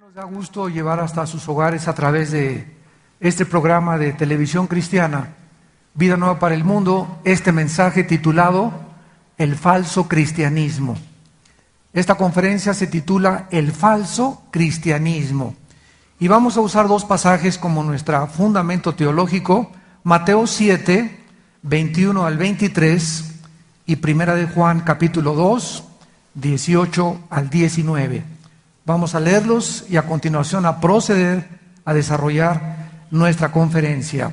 Nos da gusto llevar hasta sus hogares a través de este programa de televisión cristiana, Vida Nueva para el Mundo, este mensaje titulado El falso cristianismo. Esta conferencia se titula El falso cristianismo. Y vamos a usar dos pasajes como nuestro fundamento teológico, Mateo 7, 21 al 23 y Primera de Juan capítulo 2, 18 al 19. Vamos a leerlos y a continuación a proceder a desarrollar nuestra conferencia.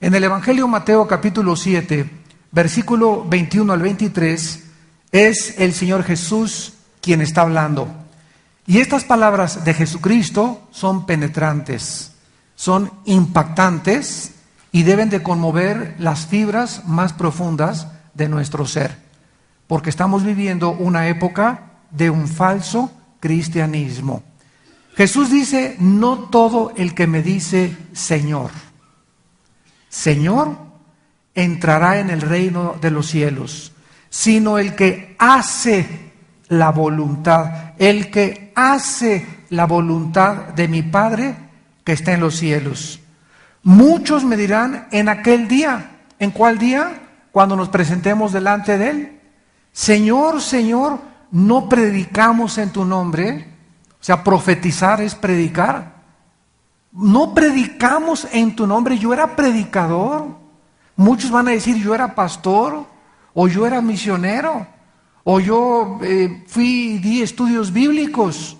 En el Evangelio Mateo capítulo 7, versículo 21 al 23, es el Señor Jesús quien está hablando. Y estas palabras de Jesucristo son penetrantes, son impactantes y deben de conmover las fibras más profundas de nuestro ser, porque estamos viviendo una época de un falso cristianismo. Jesús dice: no todo el que me dice Señor, Señor, entrará en el reino de los cielos, sino el que hace la voluntad, el que hace la voluntad de mi Padre que está en los cielos. Muchos me dirán en aquel día. ¿En cuál día? Cuando nos presentemos delante de Él. Señor, Señor, ¿no predicamos en tu nombre? O sea, profetizar es predicar. No predicamos en tu nombre. Yo era predicador. Muchos van a decir: yo era pastor, o yo era misionero, o yo di estudios bíblicos,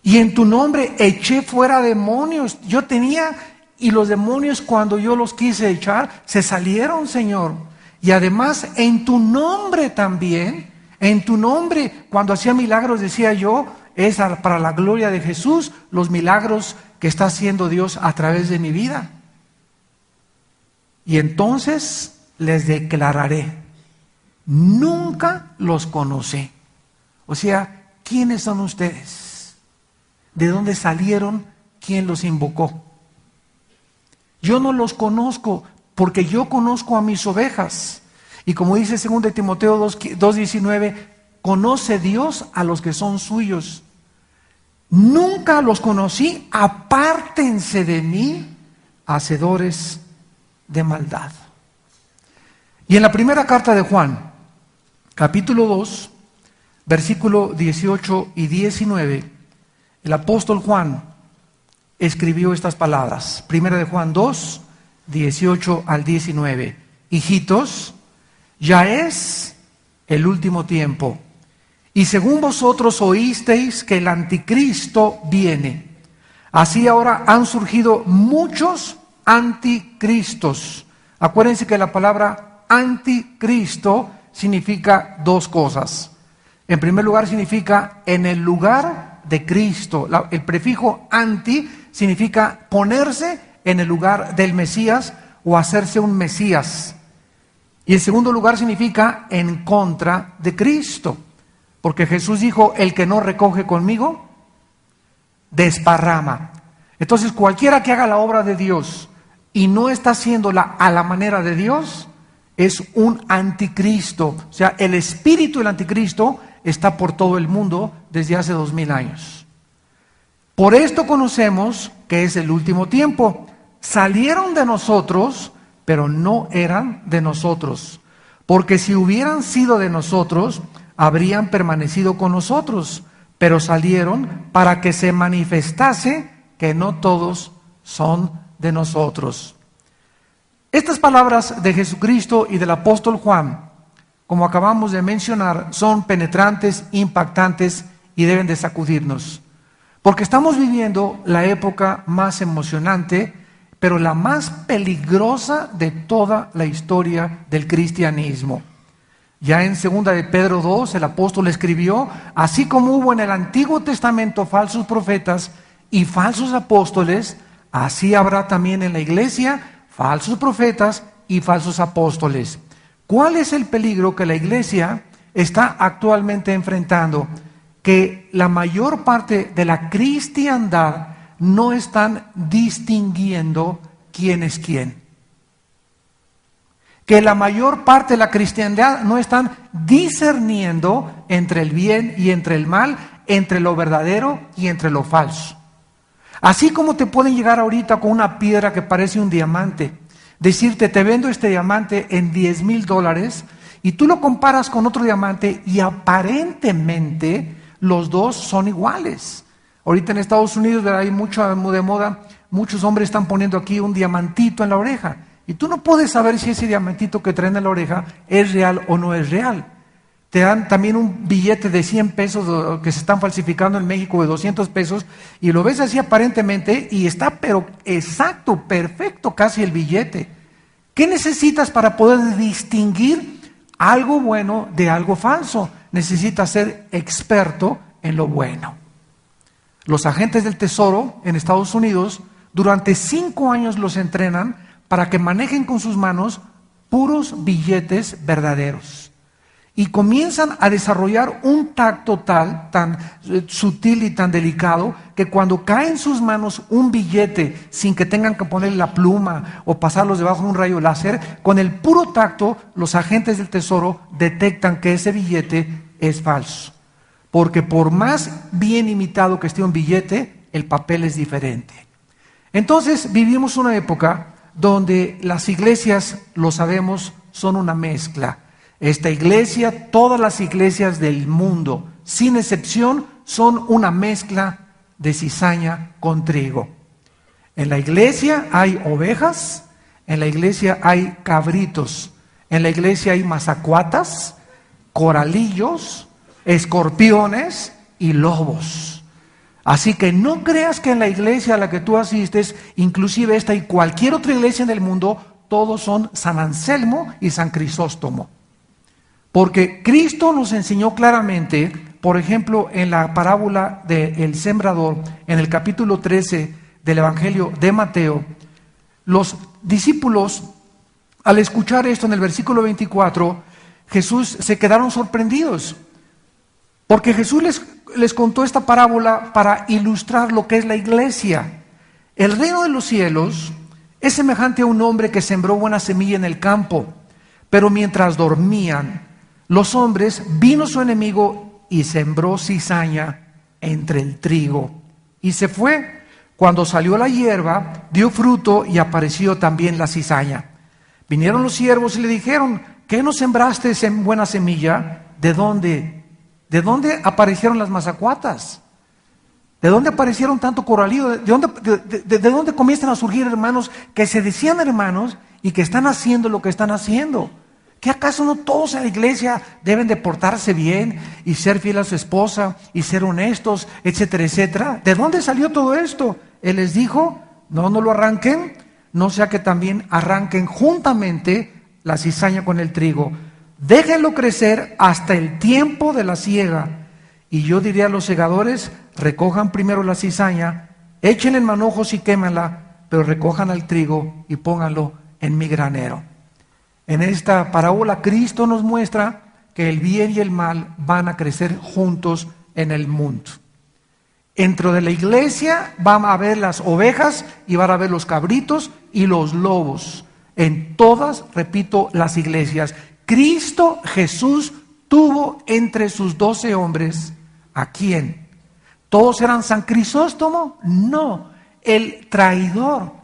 y en tu nombre eché fuera demonios. Yo tenía, y los demonios, cuando yo los quise echar, se salieron, Señor. Y además en tu nombre también, en tu nombre, cuando hacía milagros, decía yo, es para la gloria de Jesús, los milagros que está haciendo Dios a través de mi vida. Y entonces les declararé: nunca los conocí. O sea, ¿quiénes son ustedes? ¿De dónde salieron? ¿Quién los invocó? Yo no los conozco, porque yo conozco a mis ovejas. Y como dice 2 Timoteo 2:19, conoce Dios a los que son suyos. Nunca los conocí, apártense de mí, hacedores de maldad. Y en la primera carta de Juan, capítulo 2, versículo 18 y 19, el apóstol Juan escribió estas palabras. Primera de Juan 2, 18 al 19. Hijitos, ya es el último tiempo. Y según vosotros oísteis que el anticristo viene, así ahora han surgido muchos anticristos. Acuérdense que la palabra anticristo significa dos cosas. En primer lugar, significa en el lugar de Cristo. El prefijo anti significa ponerse en el lugar del Mesías o hacerse un Mesías. Y en segundo lugar significa en contra de Cristo, porque Jesús dijo: el que no recoge conmigo, desparrama. Entonces cualquiera que haga la obra de Dios y no está haciéndola a la manera de Dios, es un anticristo. O sea, el espíritu del anticristo está por todo el mundo desde hace 2000 años. Por esto conocemos que es el último tiempo. Salieron de nosotros, pero no eran de nosotros. Porque si hubieran sido de nosotros, habrían permanecido con nosotros. Pero salieron para que se manifestase que no todos son de nosotros. Estas palabras de Jesucristo y del apóstol Juan, como acabamos de mencionar, son penetrantes, impactantes y deben de sacudirnos. Porque estamos viviendo la época más emocionante, pero la más peligrosa de toda la historia del cristianismo. Ya en 2 de Pedro 2, el apóstol escribió: así como hubo en el Antiguo Testamento falsos profetas y falsos apóstoles, así habrá también en la iglesia falsos profetas y falsos apóstoles. ¿Cuál es el peligro que la iglesia está actualmente enfrentando? Que la mayor parte de la cristiandad no están distinguiendo quién es quién. Que la mayor parte de la cristiandad no están discerniendo entre el bien y entre el mal, entre lo verdadero y entre lo falso. Así como te pueden llegar ahorita con una piedra que parece un diamante, decirte, te vendo este diamante en $10,000, y tú lo comparas con otro diamante y aparentemente los dos son iguales. Ahorita en Estados Unidos, ¿verdad?, hay mucho de moda, muchos hombres están poniendo aquí un diamantito en la oreja, y tú no puedes saber si ese diamantito que traen en la oreja es real o no es real. Te dan también un billete de 100 pesos que se están falsificando en México, de 200 pesos, y lo ves así aparentemente y está pero exacto, perfecto casi el billete. ¿Qué necesitas para poder distinguir algo bueno de algo falso? Necesitas ser experto en lo bueno. Los agentes del Tesoro en Estados Unidos durante 5 años los entrenan para que manejen con sus manos puros billetes verdaderos. Y comienzan a desarrollar un tacto tan sutil y tan delicado que cuando cae en sus manos un billete sin que tengan que ponerle la pluma o pasarlos debajo de un rayo láser, con el puro tacto los agentes del Tesoro detectan que ese billete es falso. Porque por más bien imitado que esté un billete, el papel es diferente. Entonces vivimos una época donde las iglesias, lo sabemos, son una mezcla. Esta iglesia, todas las iglesias del mundo, sin excepción, son una mezcla de cizaña con trigo. En la iglesia hay ovejas, en la iglesia hay cabritos, en la iglesia hay mazacuatas, coralillos, escorpiones y lobos. Así que no creas que en la iglesia a la que tú asistes, inclusive esta y cualquier otra iglesia en el mundo, todos son San Anselmo y San Crisóstomo. Porque Cristo nos enseñó claramente, por ejemplo, en la parábola del sembrador, en el capítulo 13 del Evangelio de Mateo, los discípulos, al escuchar esto en el versículo 24, Jesús se quedaron sorprendidos, porque Jesús les contó esta parábola para ilustrar lo que es la iglesia. El reino de los cielos es semejante a un hombre que sembró buena semilla en el campo, pero mientras dormían los hombres, vino su enemigo y sembró cizaña entre el trigo. Y se fue. Cuando salió la hierba, dio fruto y apareció también la cizaña. Vinieron los siervos y le dijeron, ¿qué no sembraste buena semilla? ¿De dónde? ¿De dónde aparecieron las mazacuatas? ¿De dónde aparecieron tanto coralillo? ¿De dónde comienzan a surgir hermanos que se decían hermanos y que están haciendo lo que están haciendo? ¿Qué acaso no todos en la iglesia deben de portarse bien y ser fiel a su esposa y ser honestos, etcétera, etcétera? ¿De dónde salió todo esto? Él les dijo, no lo arranquen, no sea que también arranquen juntamente la cizaña con el trigo. Déjenlo crecer hasta el tiempo de la siega. Y yo diría a los segadores, recojan primero la cizaña, échenle en manojos y quémenla, pero recojan al trigo y pónganlo en mi granero. En esta parábola Cristo nos muestra que el bien y el mal van a crecer juntos en el mundo. Dentro de la iglesia van a haber las ovejas y van a haber los cabritos y los lobos. En todas, repito, las iglesias. Cristo Jesús tuvo entre sus 12 hombres, ¿a quién? ¿Todos eran San Crisóstomo? No, el traidor.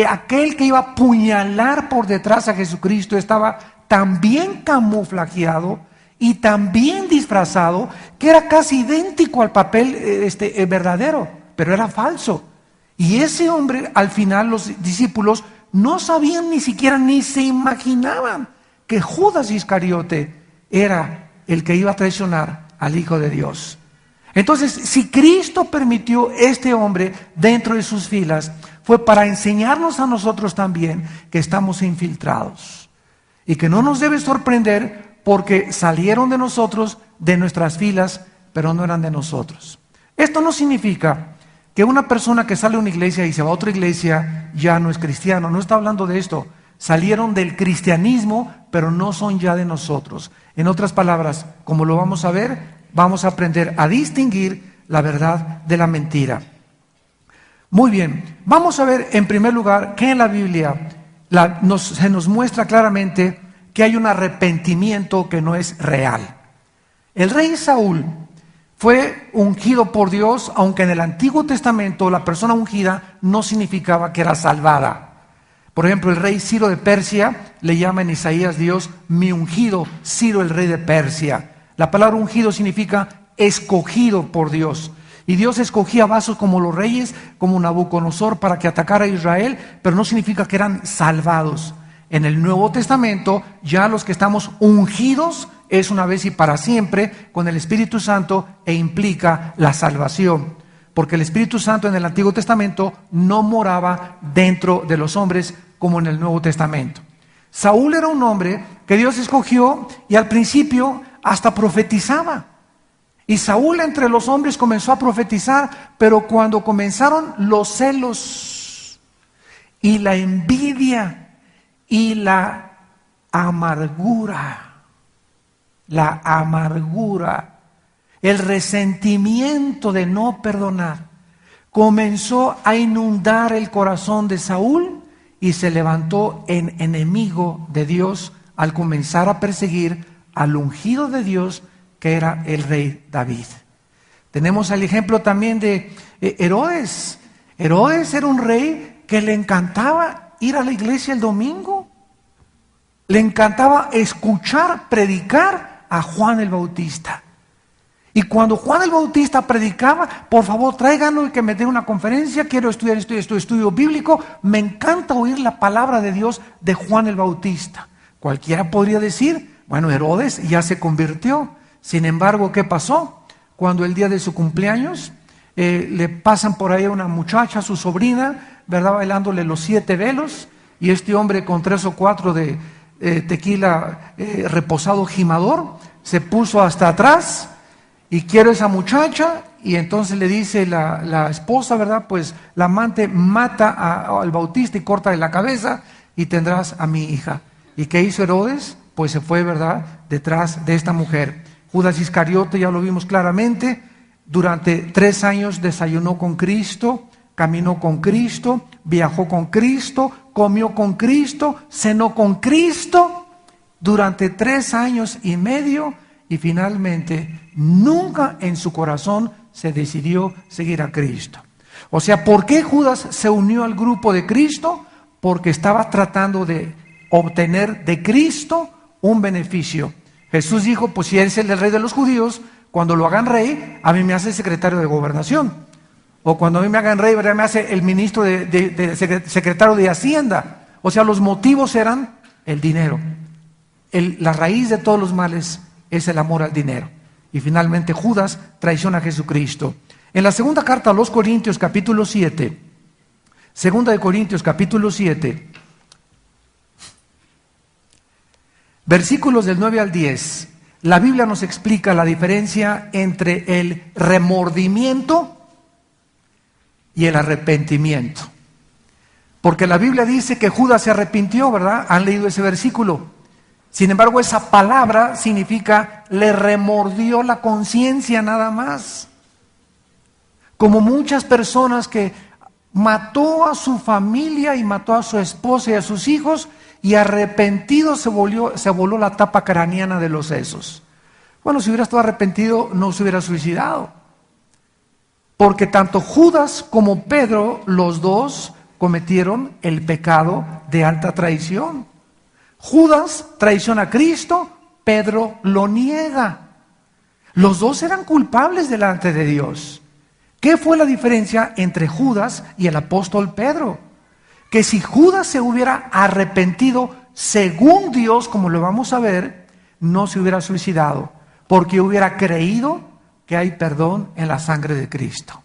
Aquel que iba a apuñalar por detrás a Jesucristo estaba tan bien camuflajeado y tan bien disfrazado que era casi idéntico al papel verdadero, pero era falso. Y ese hombre, al final, los discípulos no sabían ni siquiera, ni se imaginaban que Judas Iscariote era el que iba a traicionar al Hijo de Dios. Entonces, si Cristo permitió este hombre dentro de sus filas, fue para enseñarnos a nosotros también que estamos infiltrados y que no nos debe sorprender porque salieron de nosotros, de nuestras filas, pero no eran de nosotros. Esto no significa que una persona que sale de una iglesia y se va a otra iglesia ya no es cristiano. No está hablando de esto. Salieron del cristianismo, pero no son ya de nosotros. En otras palabras, como lo vamos a ver, vamos a aprender a distinguir la verdad de la mentira. Muy bien, vamos a ver en primer lugar que en la Biblia se nos muestra claramente que hay un arrepentimiento que no es real. El rey Saúl Fue ungido por Dios, aunque en el Antiguo Testamento la persona ungida no significaba que era salvada. Por ejemplo, el rey Ciro de Persia le llama en Isaías Dios mi ungido, Ciro el rey de Persia. La palabra ungido significa escogido por Dios. Y Dios escogía vasos como los reyes, como Nabucodonosor, para que atacara a Israel, pero no significa que eran salvados. En el Nuevo Testamento, ya los que estamos ungidos es una vez y para siempre con el Espíritu Santo e implica la salvación. Porque el Espíritu Santo en el Antiguo Testamento no moraba dentro de los hombres como en el Nuevo Testamento. Saúl era un hombre que Dios escogió y al principio hasta profetizaba. Y Saúl entre los hombres comenzó a profetizar, pero cuando comenzaron los celos y la envidia y la amargura, el resentimiento de no perdonar, comenzó a inundar el corazón de Saúl y se levantó en enemigo de Dios al comenzar a perseguir al ungido de Dios, que era el rey David. Tenemos el ejemplo también de Herodes. Herodes era un rey que le encantaba ir a la iglesia el domingo. Le encantaba escuchar, predicar a Juan el Bautista. Y cuando Juan el Bautista predicaba, por favor tráiganlo y que me dé una conferencia, quiero estudiar estudio bíblico, me encanta oír la palabra de Dios de Juan el Bautista. Cualquiera podría decir, bueno, Herodes ya se convirtió. Sin embargo, ¿qué pasó? Cuando el día de su cumpleaños le pasan por ahí a una muchacha, su sobrina, ¿verdad? Bailándole los 7 velos, y este hombre con 3 o 4 de tequila reposado gimador, se puso hasta atrás y quiere esa muchacha, y entonces le dice la esposa, ¿verdad? Pues la amante mata al Bautista y corta la cabeza y tendrás a mi hija. ¿Y qué hizo Herodes? Pues se fue, ¿verdad?, detrás de esta mujer. Judas Iscariote, ya lo vimos claramente, durante 3 años desayunó con Cristo, caminó con Cristo, viajó con Cristo, comió con Cristo, cenó con Cristo durante 3 años y medio, y finalmente nunca en su corazón se decidió seguir a Cristo. O sea, ¿por qué Judas se unió al grupo de Cristo? Porque estaba tratando de obtener de Cristo un beneficio. Jesús dijo, pues si él es el rey de los judíos, cuando lo hagan rey, a mí me hace secretario de gobernación. O cuando a mí me hagan rey, ¿verdad?, me hace el ministro secretario de Hacienda. O sea, los motivos eran el dinero. La raíz de todos los males es el amor al dinero. Y finalmente Judas traiciona a Jesucristo. En la segunda carta a los Corintios, capítulo 7, segunda de Corintios, capítulo 7, versículos del 9 al 10, la Biblia nos explica la diferencia entre el remordimiento y el arrepentimiento. Porque la Biblia dice que Judas se arrepintió, ¿verdad? Han leído ese versículo. Sin embargo, esa palabra significa le remordió la conciencia nada más. Como muchas personas que mató a su familia y mató a su esposa y a sus hijos, y arrepentido se voló la tapa craneana de los sesos. Bueno, si hubiera estado arrepentido, no se hubiera suicidado. Porque tanto Judas como Pedro, los dos, cometieron el pecado de alta traición. Judas traiciona a Cristo, Pedro lo niega. Los dos eran culpables delante de Dios. ¿Qué fue la diferencia entre Judas y el apóstol Pedro? Que si Judas se hubiera arrepentido según Dios, como lo vamos a ver, no se hubiera suicidado, porque hubiera creído que hay perdón en la sangre de Cristo.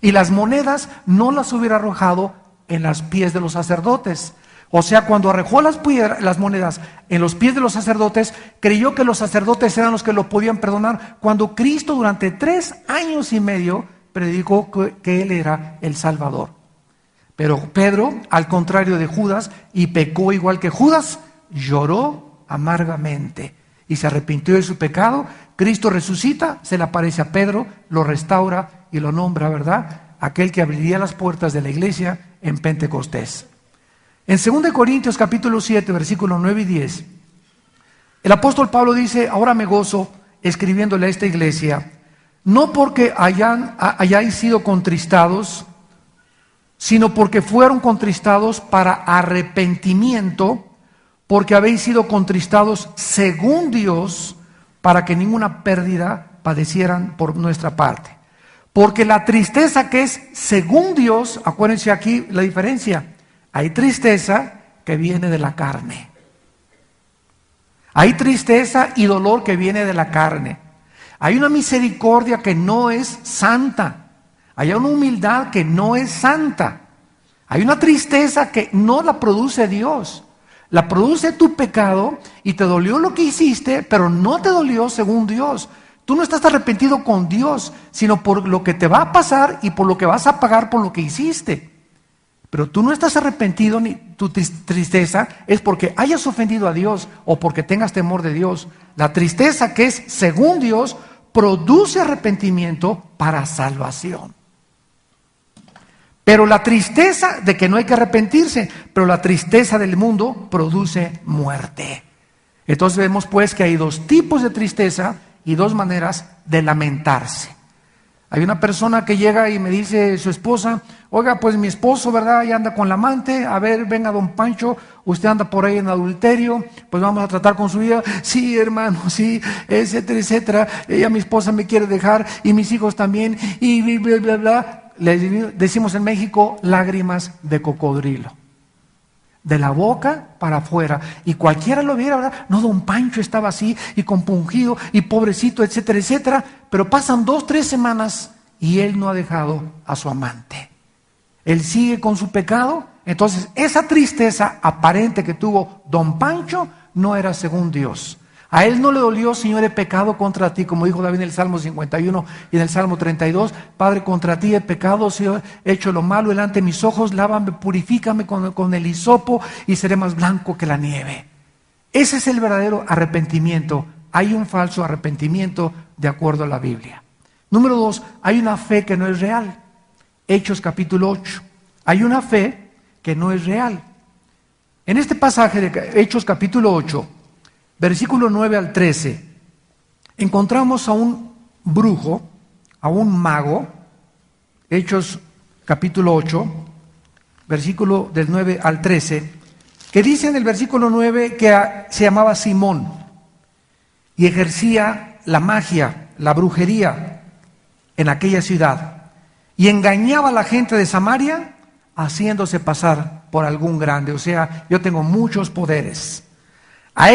Y las monedas no las hubiera arrojado en los pies de los sacerdotes. O sea, cuando arrojó las monedas en los pies de los sacerdotes, creyó que los sacerdotes eran los que lo podían perdonar, cuando Cristo durante 3 años y medio predicó que Él era el Salvador. Pero Pedro, al contrario de Judas, y pecó igual que Judas, lloró amargamente y se arrepintió de su pecado. Cristo resucita, se le aparece a Pedro, lo restaura y lo nombra, ¿verdad?, aquel que abriría las puertas de la iglesia en Pentecostés. En 2 Corintios capítulo 7, versículos 9 y 10, el apóstol Pablo dice: ahora me gozo escribiéndole a esta iglesia no porque hayáis sido contristados, sino porque fueron contristados para arrepentimiento, porque habéis sido contristados según Dios, para que ninguna pérdida padecieran por nuestra parte. Porque la tristeza que es según Dios, acuérdense aquí la diferencia, hay tristeza que viene de la carne. Hay tristeza y dolor que viene de la carne. Hay una misericordia que no es santa. Hay una humildad que no es santa. Hay una tristeza que no la produce Dios. La produce tu pecado y te dolió lo que hiciste, pero no te dolió según Dios. Tú no estás arrepentido con Dios, sino por lo que te va a pasar y por lo que vas a pagar por lo que hiciste. Pero tú no estás arrepentido, ni tu tristeza es porque hayas ofendido a Dios o porque tengas temor de Dios. La tristeza que es según Dios produce arrepentimiento para salvación. Pero la tristeza de que no hay que arrepentirse, pero la tristeza del mundo produce muerte. Entonces vemos pues que hay dos tipos de tristeza y dos maneras de lamentarse. Hay una persona que llega y me dice su esposa, oiga, pues mi esposo, ¿verdad? Ya anda con la amante, a ver, venga don Pancho, usted anda por ahí en adulterio, pues vamos a tratar con su vida. Sí, hermano, sí, etcétera, etcétera. Ella, mi esposa, me quiere dejar y mis hijos también, y bla, bla, bla. Le decimos en México, lágrimas de cocodrilo. De la boca para afuera. Y cualquiera lo viera, ¿verdad? No, don Pancho estaba así y compungido y pobrecito, etcétera, etcétera. Pero pasan 2, 3 semanas y él no ha dejado a su amante. Él sigue con su pecado. Entonces, esa tristeza aparente que tuvo don Pancho no era según Dios. A él no le dolió, Señor, he pecado contra ti, como dijo David en el Salmo 51 y en el Salmo 32. Padre, contra ti he pecado, Señor, he hecho lo malo delante de mis ojos, lávame, purifícame con el hisopo y seré más blanco que la nieve. Ese es el verdadero arrepentimiento. Hay un falso arrepentimiento de acuerdo a la Biblia. Número 2, hay una fe que no es real. Hechos capítulo 8. Hay una fe que no es real. En este pasaje de Hechos capítulo 8, versículo 9 al 13, encontramos a un brujo, a un mago, Hechos capítulo 8, versículo del 9 al 13, que dice en el versículo 9 que se llamaba Simón y ejercía la magia, la brujería en aquella ciudad y engañaba a la gente de Samaria haciéndose pasar por algún grande. O sea, yo tengo muchos poderes. A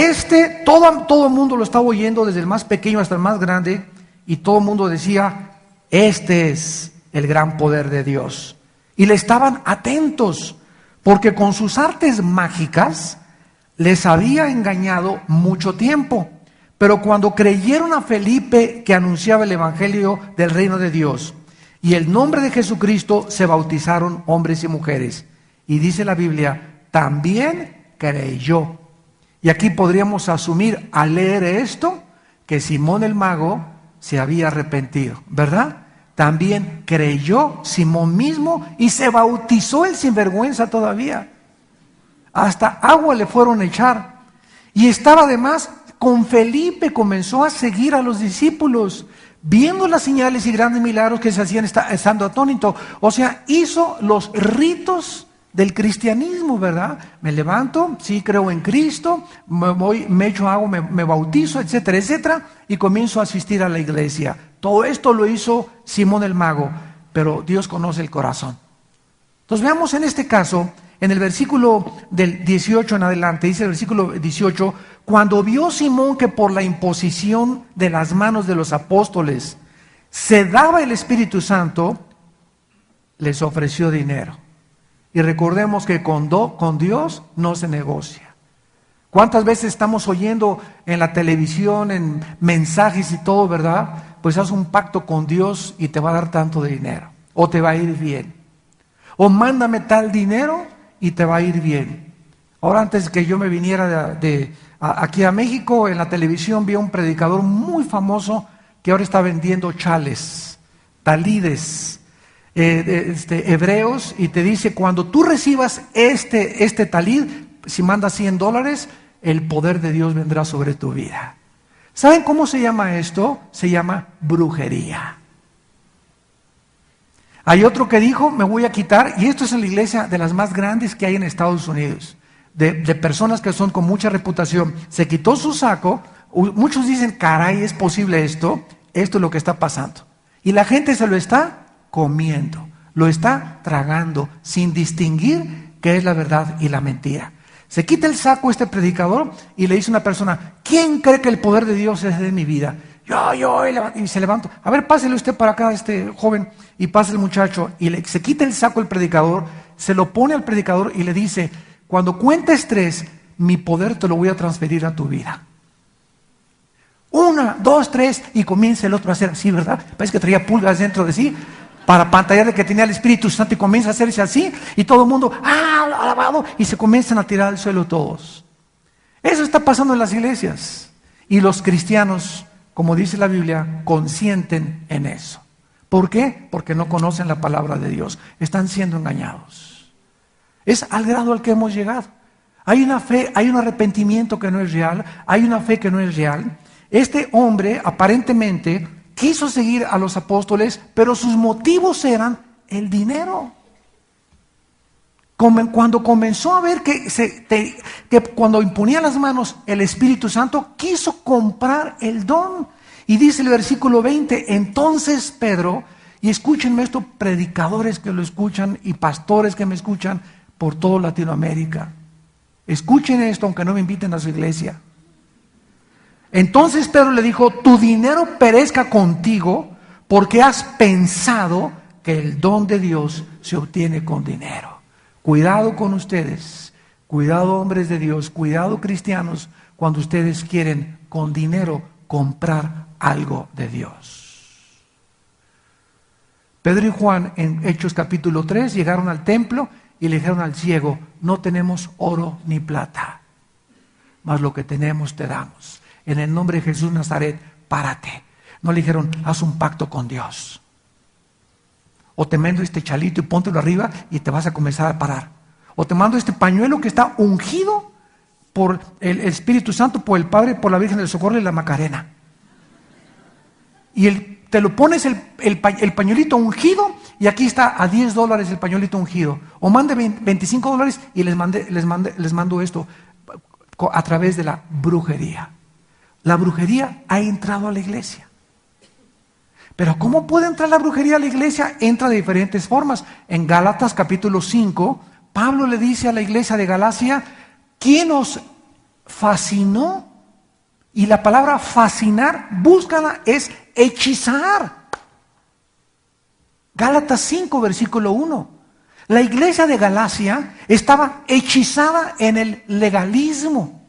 todo el mundo lo estaba oyendo, desde el más pequeño hasta el más grande, y todo el mundo decía, este es el gran poder de Dios. Y le estaban atentos, porque con sus artes mágicas les había engañado mucho tiempo. Pero cuando creyeron a Felipe, que anunciaba el evangelio del reino de Dios, y el nombre de Jesucristo, se bautizaron hombres y mujeres. Y dice la Biblia, también creyó. Y aquí podríamos asumir al leer esto que Simón el mago se había arrepentido, ¿verdad? También creyó Simón mismo y se bautizó el sinvergüenza todavía. Hasta agua le fueron a echar. Y estaba además con Felipe, comenzó a seguir a los discípulos, viendo las señales y grandes milagros que se hacían estando atónito. O sea, hizo los ritos del cristianismo, ¿verdad? Me levanto, sí creo en Cristo, me echo agua, me bautizo, etcétera, etcétera, y comienzo a asistir a la iglesia. Todo esto lo hizo Simón el mago, pero Dios conoce el corazón. Entonces veamos en este caso, en el versículo del 18 en adelante, dice el versículo 18, cuando vio Simón que por la imposición de las manos de los apóstoles se daba el Espíritu Santo, les ofreció dinero. Y recordemos que con Dios no se negocia. ¿Cuántas veces estamos oyendo en la televisión, en mensajes y todo, verdad? Pues haz un pacto con Dios y te va a dar tanto de dinero, o te va a ir bien. O mándame tal dinero y te va a ir bien. Ahora, antes que yo me viniera aquí a México, en la televisión vi a un predicador muy famoso que ahora está vendiendo chales, talides, hebreos, y te dice, cuando tú recibas este talid, si mandas $100, el poder de Dios vendrá sobre tu vida. ¿Saben cómo se llama esto? Se llama brujería. Hay otro que dijo, me voy a quitar, y esto es en la iglesia de las más grandes que hay en Estados Unidos, de personas que son con mucha reputación. Se quitó su saco, muchos dicen, caray, ¿es posible esto? Esto es lo que está pasando. Y la gente se lo está comiendo, lo está tragando, sin distinguir qué es la verdad y la mentira. Se quita el saco este predicador y le dice a una persona, ¿quién cree que el poder de Dios es de mi vida? Yo, y se levanta. A ver, pásele usted para acá, joven, y pasa el muchacho, y se quita el saco el predicador, se lo pone al predicador y le dice, cuando cuentes 3, mi poder te lo voy a transferir a tu vida. 1, 2, 3, y comienza el otro a hacer así, ¿verdad? Parece que traía pulgas dentro de sí, para pantallar de que tenía el Espíritu Santo, y comienza a hacerse así, y todo el mundo, alabado, y se comienzan a tirar al suelo todos. Eso está pasando en las iglesias, y los cristianos, como dice la Biblia, consienten en eso. ¿Por qué? Porque no conocen la palabra de Dios, están siendo engañados. Es al grado al que hemos llegado. Hay una fe, hay un arrepentimiento que no es real, hay una fe que no es real. Este hombre aparentemente quiso seguir a los apóstoles, pero sus motivos eran el dinero. Cuando comenzó a ver que cuando imponía las manos el Espíritu Santo, quiso comprar el don. Y dice el versículo 20, entonces Pedro, y escúchenme esto, predicadores que lo escuchan y pastores que me escuchan por toda Latinoamérica. Escuchen esto aunque no me inviten a su iglesia. Entonces Pedro le dijo, tu dinero perezca contigo porque has pensado que el don de Dios se obtiene con dinero. Cuidado con ustedes, cuidado hombres de Dios, cuidado cristianos, cuando ustedes quieren con dinero comprar algo de Dios. Pedro y Juan en Hechos capítulo 3 llegaron al templo y le dijeron al ciego, no tenemos oro ni plata, mas lo que tenemos te damos. En el nombre de Jesús Nazaret, párate. No le dijeron, haz un pacto con Dios. O te mando este chalito y póntelo arriba y te vas a comenzar a parar. O te mando este pañuelo que está ungido por el Espíritu Santo, por el Padre, por la Virgen del Socorro y la Macarena. Y te lo pones el pañuelito ungido y aquí está a $10 el pañuelito ungido. O mande $25 y les mando esto a través de la brujería. La brujería ha entrado a la iglesia. Pero ¿cómo puede entrar la brujería a la iglesia? Entra de diferentes formas. En Gálatas capítulo 5, Pablo le dice a la iglesia de Galacia, ¿quién os fascinó? Y la palabra fascinar, búscala, es hechizar. Gálatas 5, versículo 1. La iglesia de Galacia estaba hechizada en el legalismo.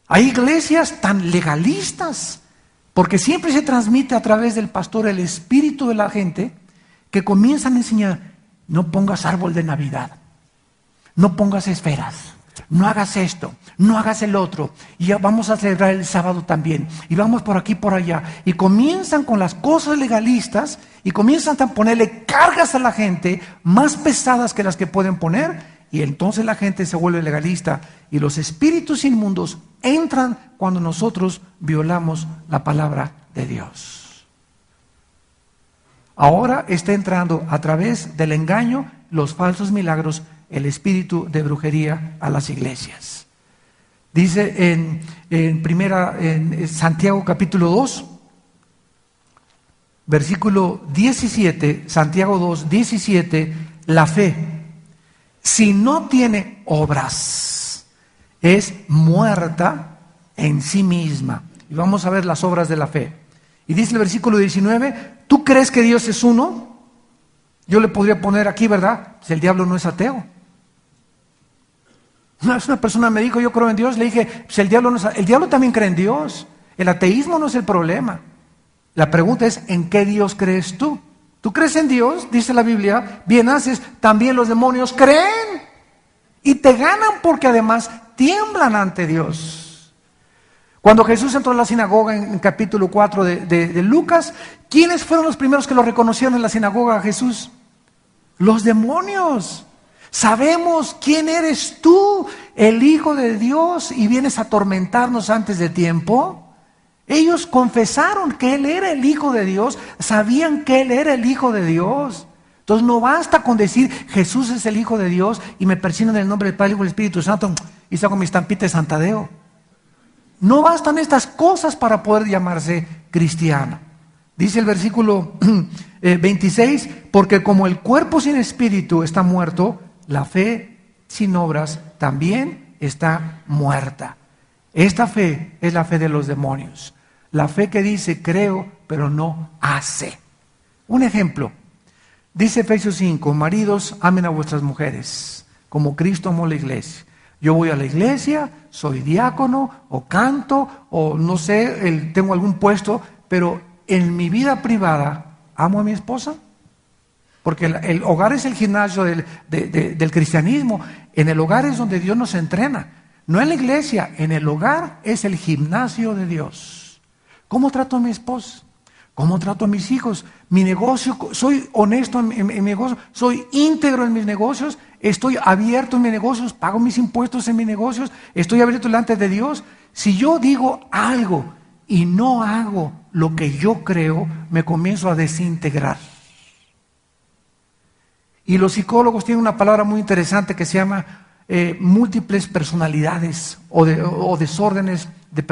Hay iglesias tan legalistas, porque siempre se transmite a través del pastor el espíritu de la gente, que comienzan a enseñar, no pongas árbol de Navidad, no pongas esferas, no hagas esto, no hagas el otro, y ya vamos a celebrar el sábado también, y vamos por aquí, por allá, y comienzan con las cosas legalistas, y comienzan a ponerle cargas a la gente, más pesadas que las que pueden poner, y entonces la gente se vuelve legalista y los espíritus inmundos entran cuando nosotros violamos la palabra de Dios. Ahora está entrando a través del engaño, los falsos milagros, el espíritu de brujería a las iglesias. Dice en Santiago capítulo 2, versículo 17, Santiago 2, 17, la fe, si no tiene obras, es muerta en sí misma. Y vamos a ver las obras de la fe. Y dice el versículo 19, ¿tú crees que Dios es uno? Yo le podría poner aquí, ¿verdad? Si el diablo no es ateo. Una persona me dijo, yo creo en Dios. Le dije, si el diablo no es ateo, el diablo también cree en Dios. El ateísmo no es el problema. La pregunta es, ¿en qué Dios crees tú? ¿Tú crees en Dios? Dice la Biblia, bien haces, también los demonios creen y te ganan porque además tiemblan ante Dios. Cuando Jesús entró a la sinagoga en capítulo 4 de Lucas, ¿quiénes fueron los primeros que lo reconocieron en la sinagoga a Jesús? Los demonios. Sabemos quién eres tú, el Hijo de Dios, y vienes a atormentarnos antes de tiempo. Ellos confesaron que Él era el Hijo de Dios, sabían que Él era el Hijo de Dios. Entonces no basta con decir Jesús es el Hijo de Dios y me persino en el nombre del Padre y del Espíritu Santo y saco mi estampita de Santadeo. No bastan estas cosas para poder llamarse cristiano. Dice el versículo 26, porque como el cuerpo sin espíritu está muerto, la fe sin obras también está muerta. Esta fe es la fe de los demonios. La fe que dice creo, pero no hace. Un ejemplo, dice Efesios 5, maridos, amen a vuestras mujeres, como Cristo amó la iglesia. Yo voy a la iglesia, soy diácono, o canto, o no sé, tengo algún puesto, pero en mi vida privada, ¿amo a mi esposa? Porque el hogar es el gimnasio del cristianismo. En el hogar es donde Dios nos entrena. No en la iglesia, en el hogar es el gimnasio de Dios. ¿Cómo trato a mi esposa? ¿Cómo trato a mis hijos? Mi negocio, soy honesto en mi negocio, soy íntegro en mis negocios, estoy abierto en mis negocios, pago mis impuestos en mis negocios, estoy abierto delante de Dios. Si yo digo algo y no hago lo que yo creo, me comienzo a desintegrar. Y los psicólogos tienen una palabra muy interesante que se llama múltiples personalidades o desórdenes de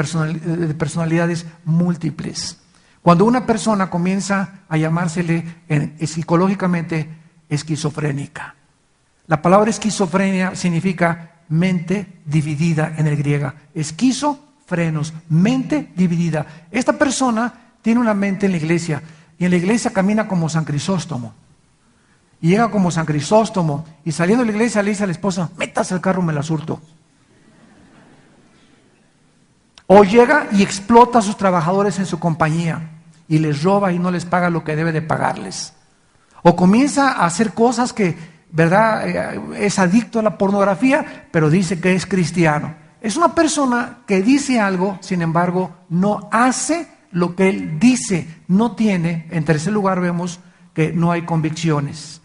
personalidades múltiples. Cuando una persona comienza a llamársele psicológicamente esquizofrénica. La palabra esquizofrenia significa mente dividida en el griego. Esquizofrenos, mente dividida. Esta persona tiene una mente en la iglesia y en la iglesia camina como San Crisóstomo. Y llega como San Crisóstomo y saliendo de la iglesia le dice a la esposa, métase al carro, me la surto. O llega y explota a sus trabajadores en su compañía y les roba y no les paga lo que debe de pagarles. O comienza a hacer cosas que, ¿verdad? Es adicto a la pornografía, pero dice que es cristiano. Es una persona que dice algo, sin embargo, no hace lo que él dice, no tiene. En tercer lugar vemos que no hay convicciones.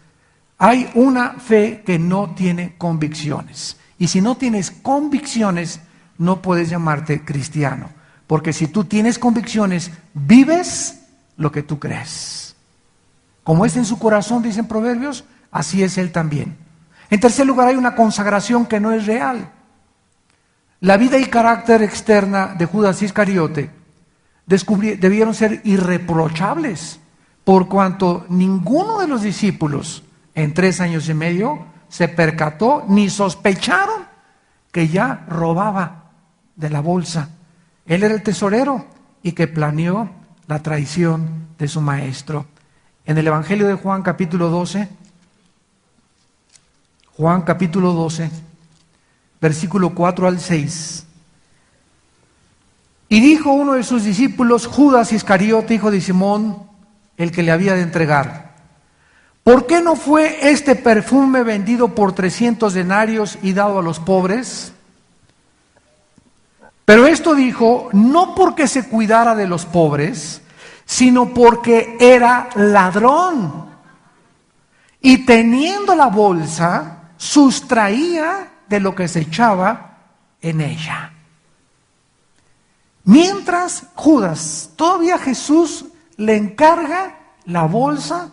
Hay una fe que no tiene convicciones. Y si no tienes convicciones, no puedes llamarte cristiano. Porque si tú tienes convicciones, vives lo que tú crees. Como es en su corazón, dicen Proverbios, así es él también. En tercer lugar, hay una consagración que no es real. La vida y carácter externa de Judas Iscariote debieron ser irreprochables, por cuanto ninguno de los discípulos en 3 años y medio se percató ni sospecharon que ya robaba de la bolsa. Él era el tesorero y que planeó la traición de su maestro. En el Evangelio de Juan capítulo 12, versículo 4 al 6. Y dijo uno de sus discípulos, Judas Iscariote, hijo de Simón, el que le había de entregar, ¿por qué no fue este perfume vendido por 300 denarios y dado a los pobres? Pero esto dijo, no porque se cuidara de los pobres, sino porque era ladrón. Y teniendo la bolsa, sustraía de lo que se echaba en ella. Mientras Judas, todavía Jesús le encarga la bolsa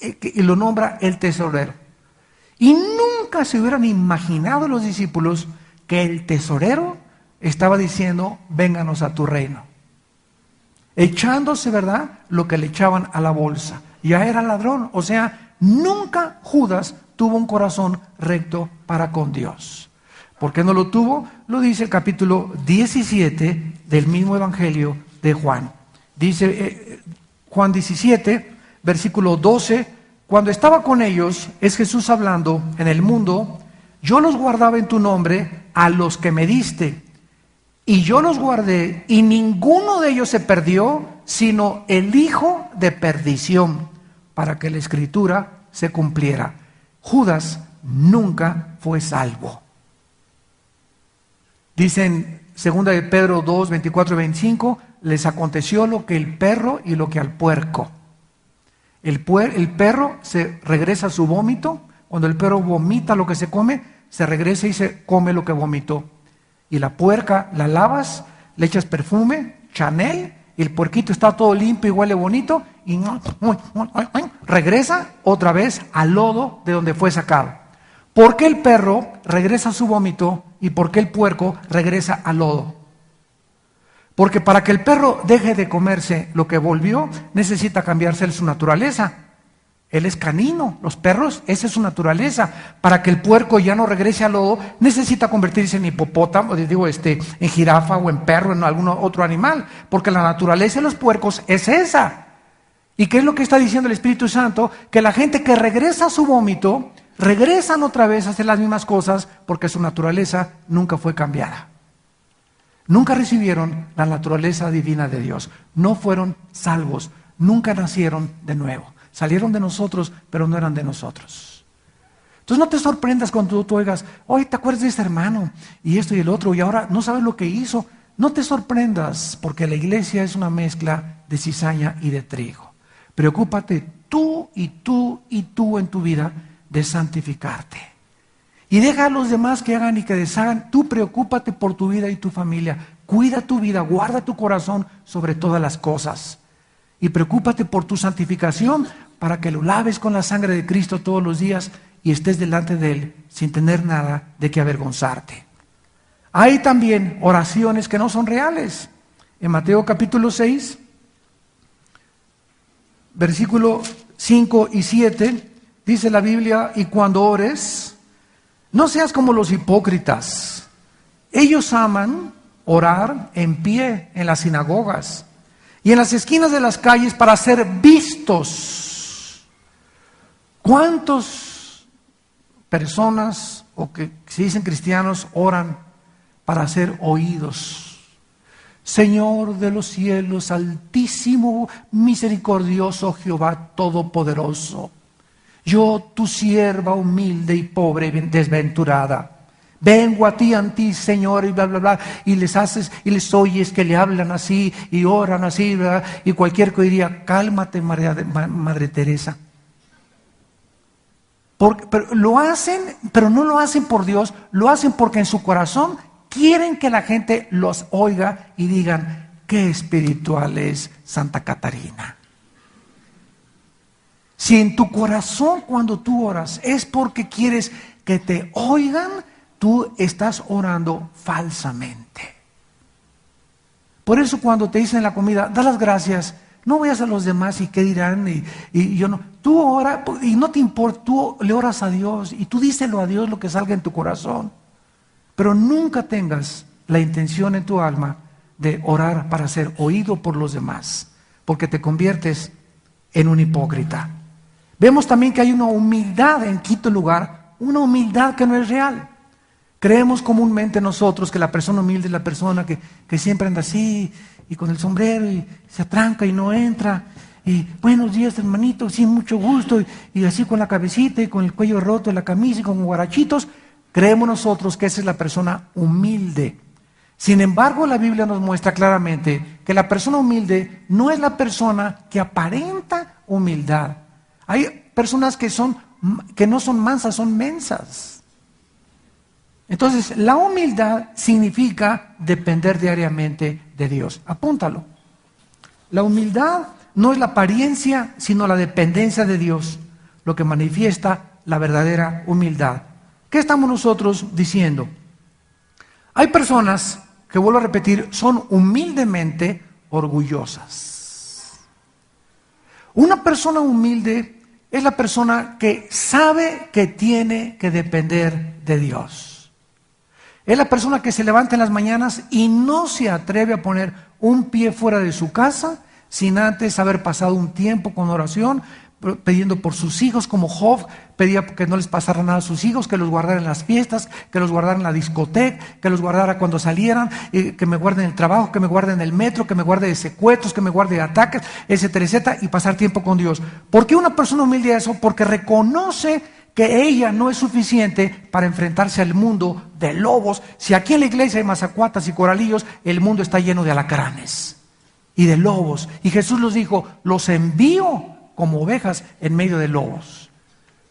y lo nombra el tesorero. Y nunca se hubieran imaginado los discípulos que el tesorero estaba diciendo, vénganos a tu reino. Echándose, ¿verdad?, lo que le echaban a la bolsa. Ya era ladrón, o sea, nunca Judas tuvo un corazón recto para con Dios. ¿Por qué no lo tuvo? Lo dice el capítulo 17 del mismo Evangelio de Juan. Dice Juan 17, versículo 12, cuando estaba con ellos, es Jesús hablando, en el mundo, yo los guardaba en tu nombre a los que me diste, y yo los guardé, y ninguno de ellos se perdió, sino el hijo de perdición, para que la escritura se cumpliera. Judas nunca fue salvo. Dicen 2 de Pedro 2, 24 y 25, les aconteció lo que el perro y lo que al puerco. El perro se regresa a su vómito, cuando el perro vomita lo que se come, se regresa y se come lo que vomitó. Y la puerca la lavas, le echas perfume, Chanel, y el puerquito está todo limpio y huele bonito, y regresa otra vez al lodo de donde fue sacado. ¿Por qué el perro regresa a su vómito y por qué el puerco regresa al lodo? Porque para que el perro deje de comerse lo que volvió, necesita cambiarse su naturaleza. Él es canino, los perros, esa es su naturaleza. Para que el puerco ya no regrese al lodo, necesita convertirse en hipopótamo, en jirafa o en perro, en algún otro animal. Porque la naturaleza de los puercos es esa. ¿Y qué es lo que está diciendo el Espíritu Santo? Que la gente que regresa a su vómito, regresan otra vez a hacer las mismas cosas porque su naturaleza nunca fue cambiada. Nunca recibieron la naturaleza divina de Dios. No fueron salvos. Nunca nacieron de nuevo. Salieron de nosotros, pero no eran de nosotros. Entonces no te sorprendas cuando tú oigas, oye, ¿te acuerdas de este hermano? Y esto y el otro, y ahora no sabes lo que hizo. No te sorprendas, porque la iglesia es una mezcla de cizaña y de trigo. Preocúpate tú y tú y tú en tu vida de santificarte. Y deja a los demás que hagan y que deshagan. Tú preocúpate por tu vida y tu familia. Cuida tu vida, guarda tu corazón sobre todas las cosas. Y preocúpate por tu santificación para que lo laves con la sangre de Cristo todos los días y estés delante de Él sin tener nada de qué avergonzarte. Hay también oraciones que no son reales. En Mateo capítulo 6, versículo 5 y 7, dice la Biblia, y cuando ores, no seas como los hipócritas. Ellos aman orar en pie en las sinagogas y en las esquinas de las calles para ser vistos. ¿Cuántas personas o que se dicen cristianos oran para ser oídos? Señor de los cielos, altísimo, misericordioso Jehová todopoderoso, yo, tu sierva humilde y pobre, desventurada, vengo a ti, Señor, y bla, bla, bla, y les haces, y les oyes que le hablan así, y oran así, ¿verdad? Y cualquier que diría, cálmate, Madre Teresa. Pero lo hacen, pero no lo hacen por Dios, lo hacen porque en su corazón quieren que la gente los oiga y digan, qué espiritual es Santa Catarina. Si en tu corazón cuando tú oras es porque quieres que te oigan, tú estás orando falsamente. Por eso cuando te dicen en la comida, da las gracias, no vayas a los demás y qué dirán, y yo no. Tú ora y no te importa, tú le oras a Dios y tú díselo a Dios lo que salga en tu corazón. Pero nunca tengas la intención en tu alma de orar para ser oído por los demás, porque te conviertes en un hipócrita. Vemos también que hay una humildad en quinto lugar, una humildad que no es real. Creemos comúnmente nosotros que la persona humilde es la persona que siempre anda así y con el sombrero y se atranca y no entra. Y buenos días, hermanito, sí, mucho gusto. Y así con la cabecita y con el cuello roto, la camisa y con guarachitos. Creemos nosotros que esa es la persona humilde. Sin embargo, la Biblia nos muestra claramente que la persona humilde no es la persona que aparenta humildad. Hay personas que no son mansas, son mensas. Entonces, la humildad significa depender diariamente de Dios. Apúntalo. La humildad no es la apariencia, sino la dependencia de Dios, lo que manifiesta la verdadera humildad. ¿Qué estamos nosotros diciendo? Hay personas que, vuelvo a repetir, son humildemente orgullosas. Una persona humilde es la persona que sabe que tiene que depender de Dios. Es la persona que se levanta en las mañanas y no se atreve a poner un pie fuera de su casa sin antes haber pasado un tiempo con oración, pidiendo por sus hijos, como Job pedía que no les pasara nada a sus hijos, que los guardara en las fiestas, que los guardara en la discoteca, que los guardara cuando salieran, que me guarde en el trabajo, que me guarde en el metro, que me guarde de secuestros, que me guarde de ataques, etcétera, etcétera, y pasar tiempo con Dios. ¿Por qué una persona humilde eso? Porque reconoce que ella no es suficiente para enfrentarse al mundo de lobos. Si aquí en la iglesia hay mazacuatas y coralillos, el mundo está lleno de alacranes y de lobos. Y Jesús los dijo, los envío como ovejas en medio de lobos.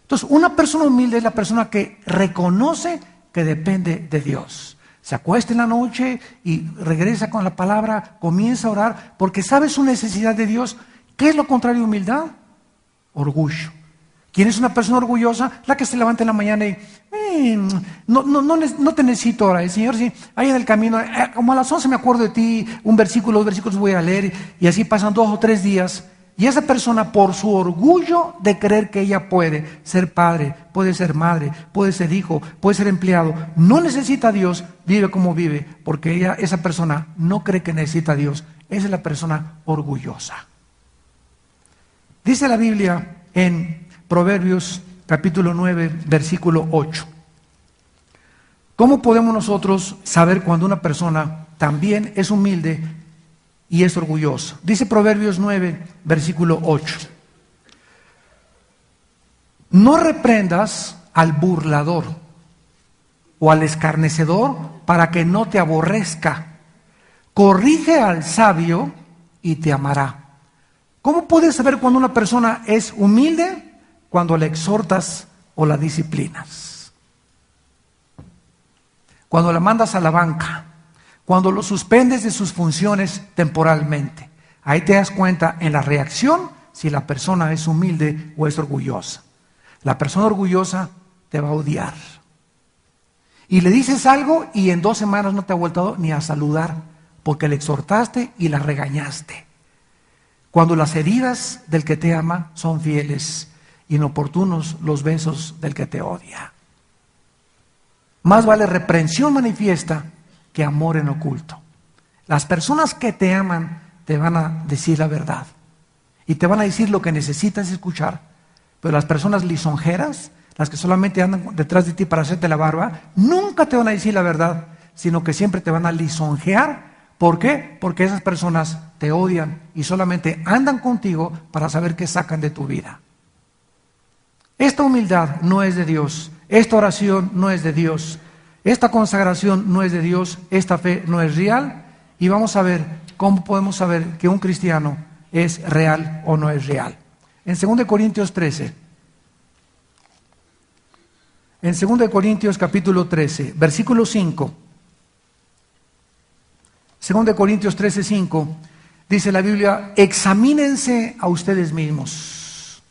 Entonces, una persona humilde es la persona que reconoce que depende de Dios. Se acuesta en la noche y regresa con la palabra, comienza a orar, porque sabe su necesidad de Dios. ¿Qué es lo contrario de humildad? Orgullo. ¿Quién es una persona orgullosa? La que se levanta en la mañana y no te necesito ahora. El Señor, sí, ahí en el camino, como a las 11 me acuerdo de ti, un versículo, 2 versículos voy a leer, y así pasan 2 o 3 días. Y esa persona, por su orgullo de creer que ella puede ser padre, puede ser madre, puede ser hijo, puede ser empleado, no necesita a Dios, vive como vive, porque esa persona no cree que necesita a Dios. Esa es la persona orgullosa. Dice la Biblia en Proverbios capítulo 9, versículo 8. ¿Cómo podemos nosotros saber cuando una persona también es humilde y es orgullosa? Dice Proverbios 9, versículo 8. No reprendas al burlador o al escarnecedor para que no te aborrezca. Corrige al sabio y te amará. ¿Cómo puedes saber cuando una persona es humilde? Cuando la exhortas o la disciplinas. Cuando la mandas a la banca. Cuando lo suspendes de sus funciones temporalmente. Ahí te das cuenta en la reacción si la persona es humilde o es orgullosa. La persona orgullosa te va a odiar. Y le dices algo y en 2 semanas no te ha vuelto ni a saludar porque le exhortaste y la regañaste. Cuando las heridas del que te ama son fieles, inoportunos los besos del que te odia. Más vale reprensión manifiesta que amor en oculto. Las personas que te aman te van a decir la verdad y te van a decir lo que necesitas escuchar, pero las personas lisonjeras, las que solamente andan detrás de ti para hacerte la barba, nunca te van a decir la verdad, sino que siempre te van a lisonjear. ¿Por qué? Porque esas personas te odian y solamente andan contigo para saber qué sacan de tu vida. Esta humildad no es de Dios, esta oración no es de Dios, esta consagración no es de Dios, esta fe no es real, y vamos a ver cómo podemos saber que un cristiano es real o no es real. En 2 Corintios 13, en 2 Corintios capítulo 13, versículo 5, 2 Corintios 13, 5, dice la Biblia: examínense a ustedes mismos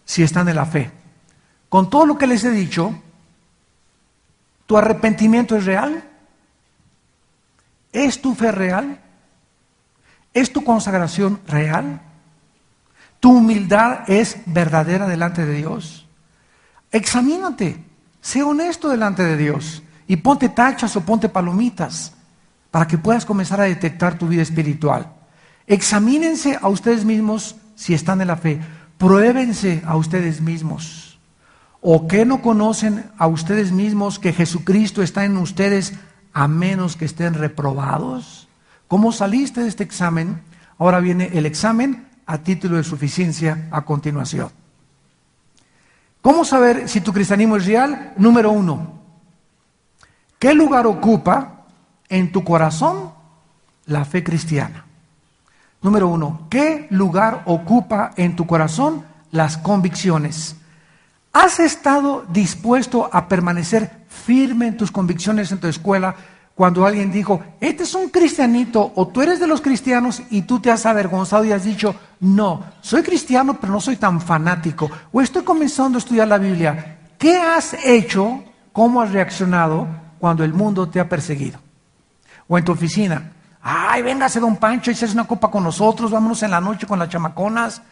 si están en la fe. Con todo lo que les he dicho, ¿tu arrepentimiento es real? ¿Es tu fe real? ¿Es tu consagración real? ¿Tu humildad es verdadera delante de Dios? Examínate, sé honesto delante de Dios y ponte tachas o ponte palomitas para que puedas comenzar a detectar tu vida espiritual. Examínense a ustedes mismos si están en la fe. Pruébense a ustedes mismos. ¿O qué no conocen a ustedes mismos que Jesucristo está en ustedes a menos que estén reprobados? ¿Cómo saliste de este examen? Ahora viene el examen a título de suficiencia a continuación. ¿Cómo saber si tu cristianismo es real? Número 1, ¿qué lugar ocupa en tu corazón la fe cristiana? Número 1, ¿qué lugar ocupa en tu corazón las convicciones? ¿Has estado dispuesto a permanecer firme en tus convicciones en tu escuela cuando alguien dijo, este es un cristianito, o tú eres de los cristianos y tú te has avergonzado y has dicho, no, soy cristiano pero no soy tan fanático, o estoy comenzando a estudiar la Biblia? ¿Qué has hecho? ¿Cómo has reaccionado cuando el mundo te ha perseguido? O en tu oficina, ay, véngase don Pancho, échese una copa con nosotros, vámonos en la noche con las chamaconas.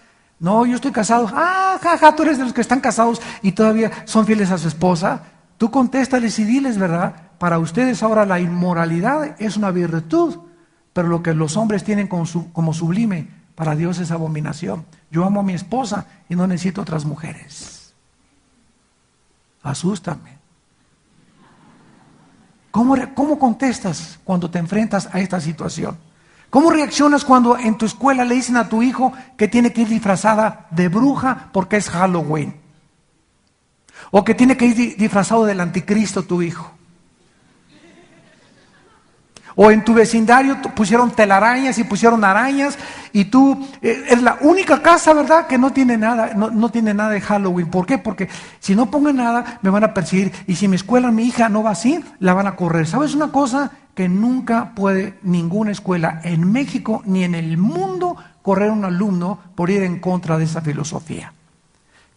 No, yo estoy casado. Ah, jaja, tú eres de los que están casados y todavía son fieles a su esposa. Tú contéstales y diles, ¿verdad? Para ustedes ahora la inmoralidad es una virtud, pero lo que los hombres tienen como sublime, para Dios es abominación. Yo amo a mi esposa y no necesito otras mujeres. Asústame. ¿Cómo contestas cuando te enfrentas a esta situación? ¿Cómo reaccionas cuando en tu escuela le dicen a tu hijo que tiene que ir disfrazada de bruja porque es Halloween? O que tiene que ir disfrazado del anticristo tu hijo. O en tu vecindario pusieron telarañas y pusieron arañas y tú es la única casa, ¿verdad?, que no tiene nada, no tiene nada de Halloween. ¿Por qué? Porque si no pongo nada me van a perseguir y si en mi escuela mi hija no va así, la van a correr. ¿Sabes una cosa? Que nunca puede ninguna escuela en México ni en el mundo correr a un alumno por ir en contra de esa filosofía.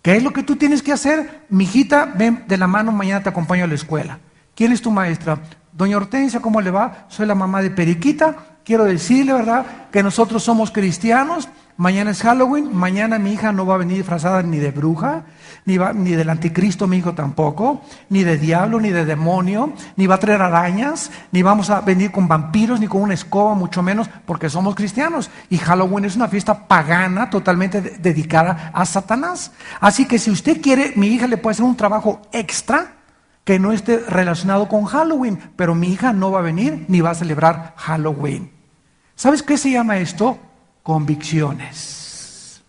¿Qué es lo que tú tienes que hacer? Mijita, ven de la mano, mañana te acompaño a la escuela. ¿Quién es tu maestra? Doña Hortensia, ¿cómo le va? Soy la mamá de Periquita. Quiero decirle, ¿verdad?, que nosotros somos cristianos. Mañana es Halloween. Mañana mi hija no va a venir disfrazada ni de bruja, ni del anticristo mi hijo tampoco, ni de diablo, ni de demonio, ni va a traer arañas, ni vamos a venir con vampiros, ni con una escoba, mucho menos, porque somos cristianos. Y Halloween es una fiesta pagana totalmente dedicada a Satanás. Así que si usted quiere, mi hija le puede hacer un trabajo extra que no esté relacionado con Halloween, pero mi hija no va a venir ni va a celebrar Halloween. ¿Sabes qué se llama esto? Convicciones.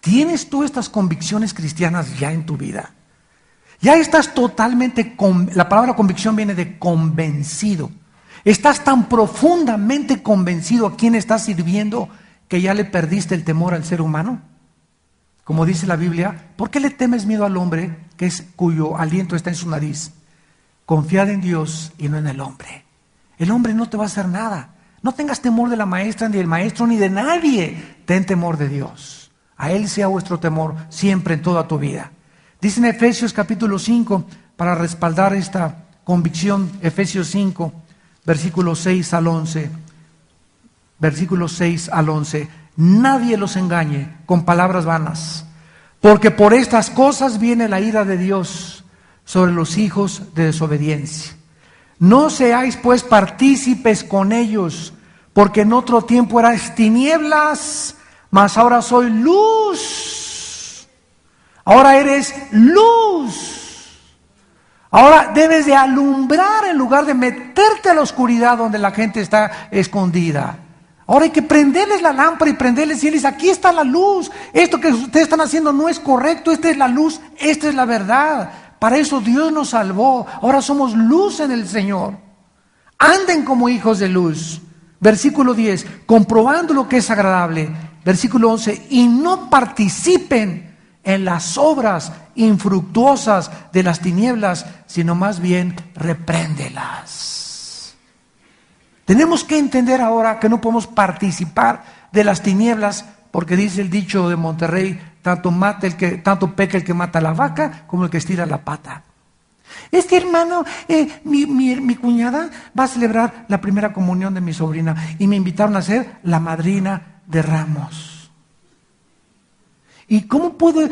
¿Tienes tú estas convicciones cristianas ya en tu vida? Ya estás totalmente, la palabra convicción viene de convencido. Estás tan profundamente convencido a quién estás sirviendo que ya le perdiste el temor al ser humano. Como dice la Biblia, ¿por qué le temes miedo al hombre cuyo aliento está en su nariz? Confiad en Dios y no en el hombre. El hombre no te va a hacer nada. No tengas temor de la maestra, ni del maestro, ni de nadie. Ten temor de Dios. A Él sea vuestro temor siempre en toda tu vida. Dice en Efesios capítulo 5, para respaldar esta convicción, Efesios 5, versículos 6 al 11. Versículos 6 al 11. Nadie los engañe con palabras vanas, porque por estas cosas viene la ira de Dios sobre los hijos de desobediencia. No seáis pues partícipes con ellos, porque en otro tiempo erais tinieblas, mas ahora soy luz. Ahora eres luz. Ahora debes de alumbrar en lugar de meterte a la oscuridad donde la gente está escondida. Ahora hay que prenderles la lámpara y prenderles y decirles, aquí está la luz. Esto que ustedes están haciendo no es correcto. Esta es la luz, esta es la verdad. Para eso Dios nos salvó. Ahora somos luz en el Señor. Anden como hijos de luz. Versículo 10, comprobando lo que es agradable. Versículo 11, y no participen en las obras infructuosas de las tinieblas, sino más bien repréndelas. Tenemos que entender ahora que no podemos participar de las tinieblas, porque dice el dicho de Monterrey, tanto peca el que mata la vaca como el que estira la pata. Es que, hermano, mi cuñada va a celebrar la primera comunión de mi sobrina y me invitaron a ser la madrina de ramos. ¿Y cómo puedo,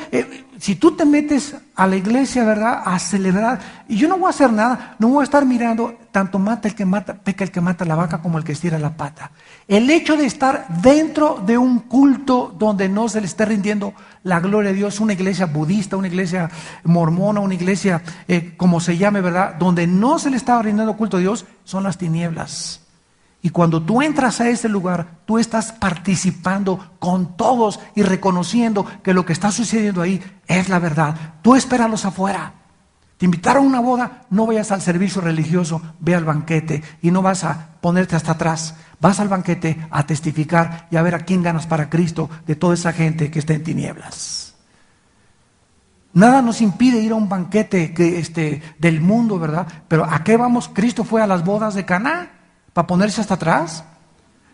si tú te metes a la iglesia, ¿verdad?, a celebrar, y yo no voy a hacer nada, no voy a estar mirando, tanto peca el que mata la vaca como el que estira la pata. El hecho de estar dentro de un culto donde no se le esté rindiendo la gloria de Dios, una iglesia budista, una iglesia mormona, una iglesia como se llame, ¿verdad?, donde no se le está rindiendo culto a Dios, son las tinieblas. Y cuando tú entras a ese lugar, tú estás participando con todos y reconociendo que lo que está sucediendo ahí es la verdad. Tú espéralos afuera. Te invitaron a una boda, no vayas al servicio religioso, ve al banquete y no vas a ponerte hasta atrás. Vas al banquete a testificar y a ver a quién ganas para Cristo de toda esa gente que está en tinieblas. Nada nos impide ir a un banquete del mundo, ¿verdad? Pero ¿a qué vamos? Cristo fue a las bodas de Caná. ¿Para ponerse hasta atrás?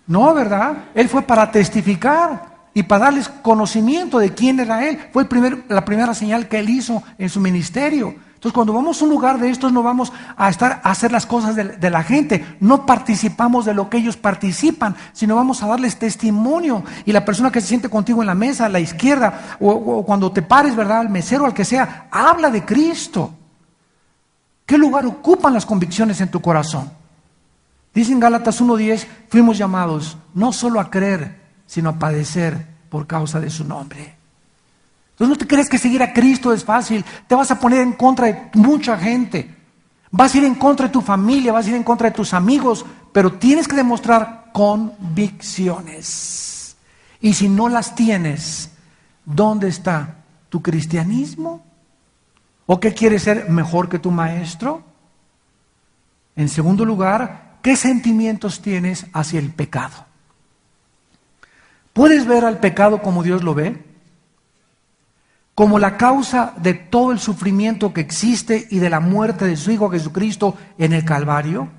No, ¿verdad? Él fue para testificar y para darles conocimiento de quién era Él. Fue la primera señal que Él hizo en su ministerio. Entonces, cuando vamos a un lugar de estos, no vamos a hacer las cosas de la gente. No participamos de lo que ellos participan, sino vamos a darles testimonio. Y la persona que se siente contigo en la mesa, a la izquierda, o cuando te pares, ¿verdad?, al mesero, al que sea, habla de Cristo. ¿Qué lugar ocupan las convicciones en tu corazón? Dice en Gálatas 1:10, fuimos llamados no solo a creer, sino a padecer por causa de su nombre. Entonces no te crees que seguir a Cristo es fácil. Te vas a poner en contra de mucha gente. Vas a ir en contra de tu familia, vas a ir en contra de tus amigos, pero tienes que demostrar convicciones. Y si no las tienes, ¿dónde está tu cristianismo? ¿O qué quieres ser mejor que tu maestro? En segundo lugar, ¿qué sentimientos tienes hacia el pecado? ¿Puedes ver al pecado como Dios lo ve? Como la causa de todo el sufrimiento que existe y de la muerte de su Hijo Jesucristo en el Calvario.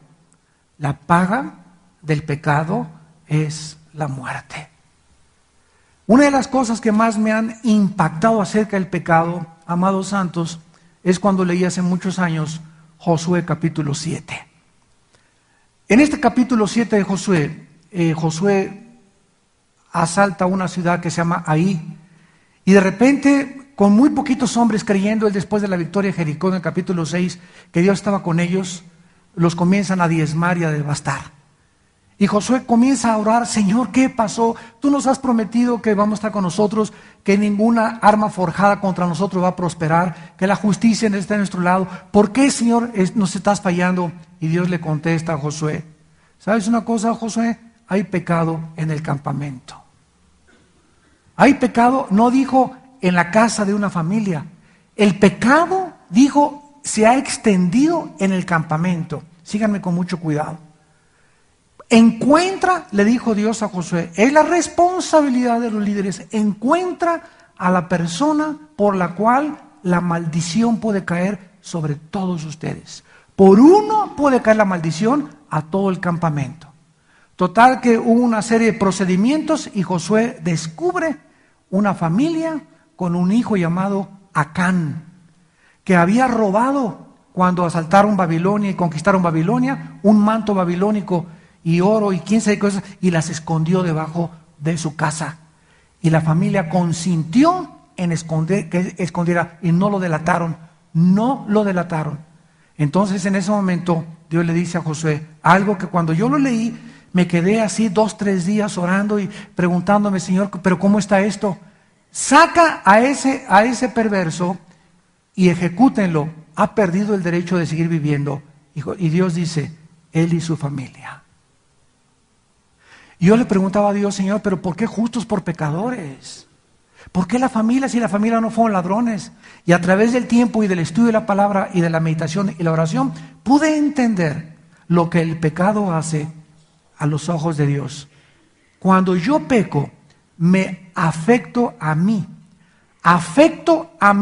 La paga del pecado es la muerte. Una de las cosas que más me han impactado acerca del pecado, amados santos, es cuando leí hace muchos años Josué capítulo 7. En este capítulo 7 de Josué, Josué asalta una ciudad que se llama Ai, y de repente, con muy poquitos hombres creyendo, él después de la victoria de Jericó en el capítulo 6, que Dios estaba con ellos, los comienzan a diezmar y a devastar. Y Josué comienza a orar: Señor, ¿qué pasó? Tú nos has prometido que vamos a estar con nosotros, que ninguna arma forjada contra nosotros va a prosperar, que la justicia está a nuestro lado. ¿Por qué, Señor, nos estás fallando? Y Dios le contesta a Josué: ¿sabes una cosa, Josué? Hay pecado en el campamento. Hay pecado, no dijo en la casa de una familia. El pecado, dijo, se ha extendido en el campamento. Síganme con mucho cuidado. Encuentra, le dijo Dios a Josué, es la responsabilidad de los líderes, encuentra a la persona por la cual la maldición puede caer sobre todos ustedes. Por uno puede caer la maldición a todo el campamento. Total que hubo una serie de procedimientos y Josué descubre una familia con un hijo llamado Acán, que había robado cuando asaltaron Babilonia y conquistaron Babilonia, un manto babilónico y oro y 15 cosas, y las escondió debajo de su casa. Y la familia consintió en que escondiera, y no lo delataron, no lo delataron. Entonces en ese momento Dios le dice a Josué algo que cuando yo lo leí, me quedé así 2-3 días orando y preguntándome: Señor, ¿pero cómo está esto? Saca a ese perverso y ejecútenlo. Ha perdido el derecho de seguir viviendo. Y Dios dice: él y su familia. Y yo le preguntaba a Dios: Señor, ¿pero por qué justos por pecadores? ¿Por qué la familia si la familia no fueron ladrones? Y a través del tiempo y del estudio de la palabra y de la meditación y la oración, pude entender lo que el pecado hace a los ojos de Dios. Cuando yo peco, me afecto a mí, afecto a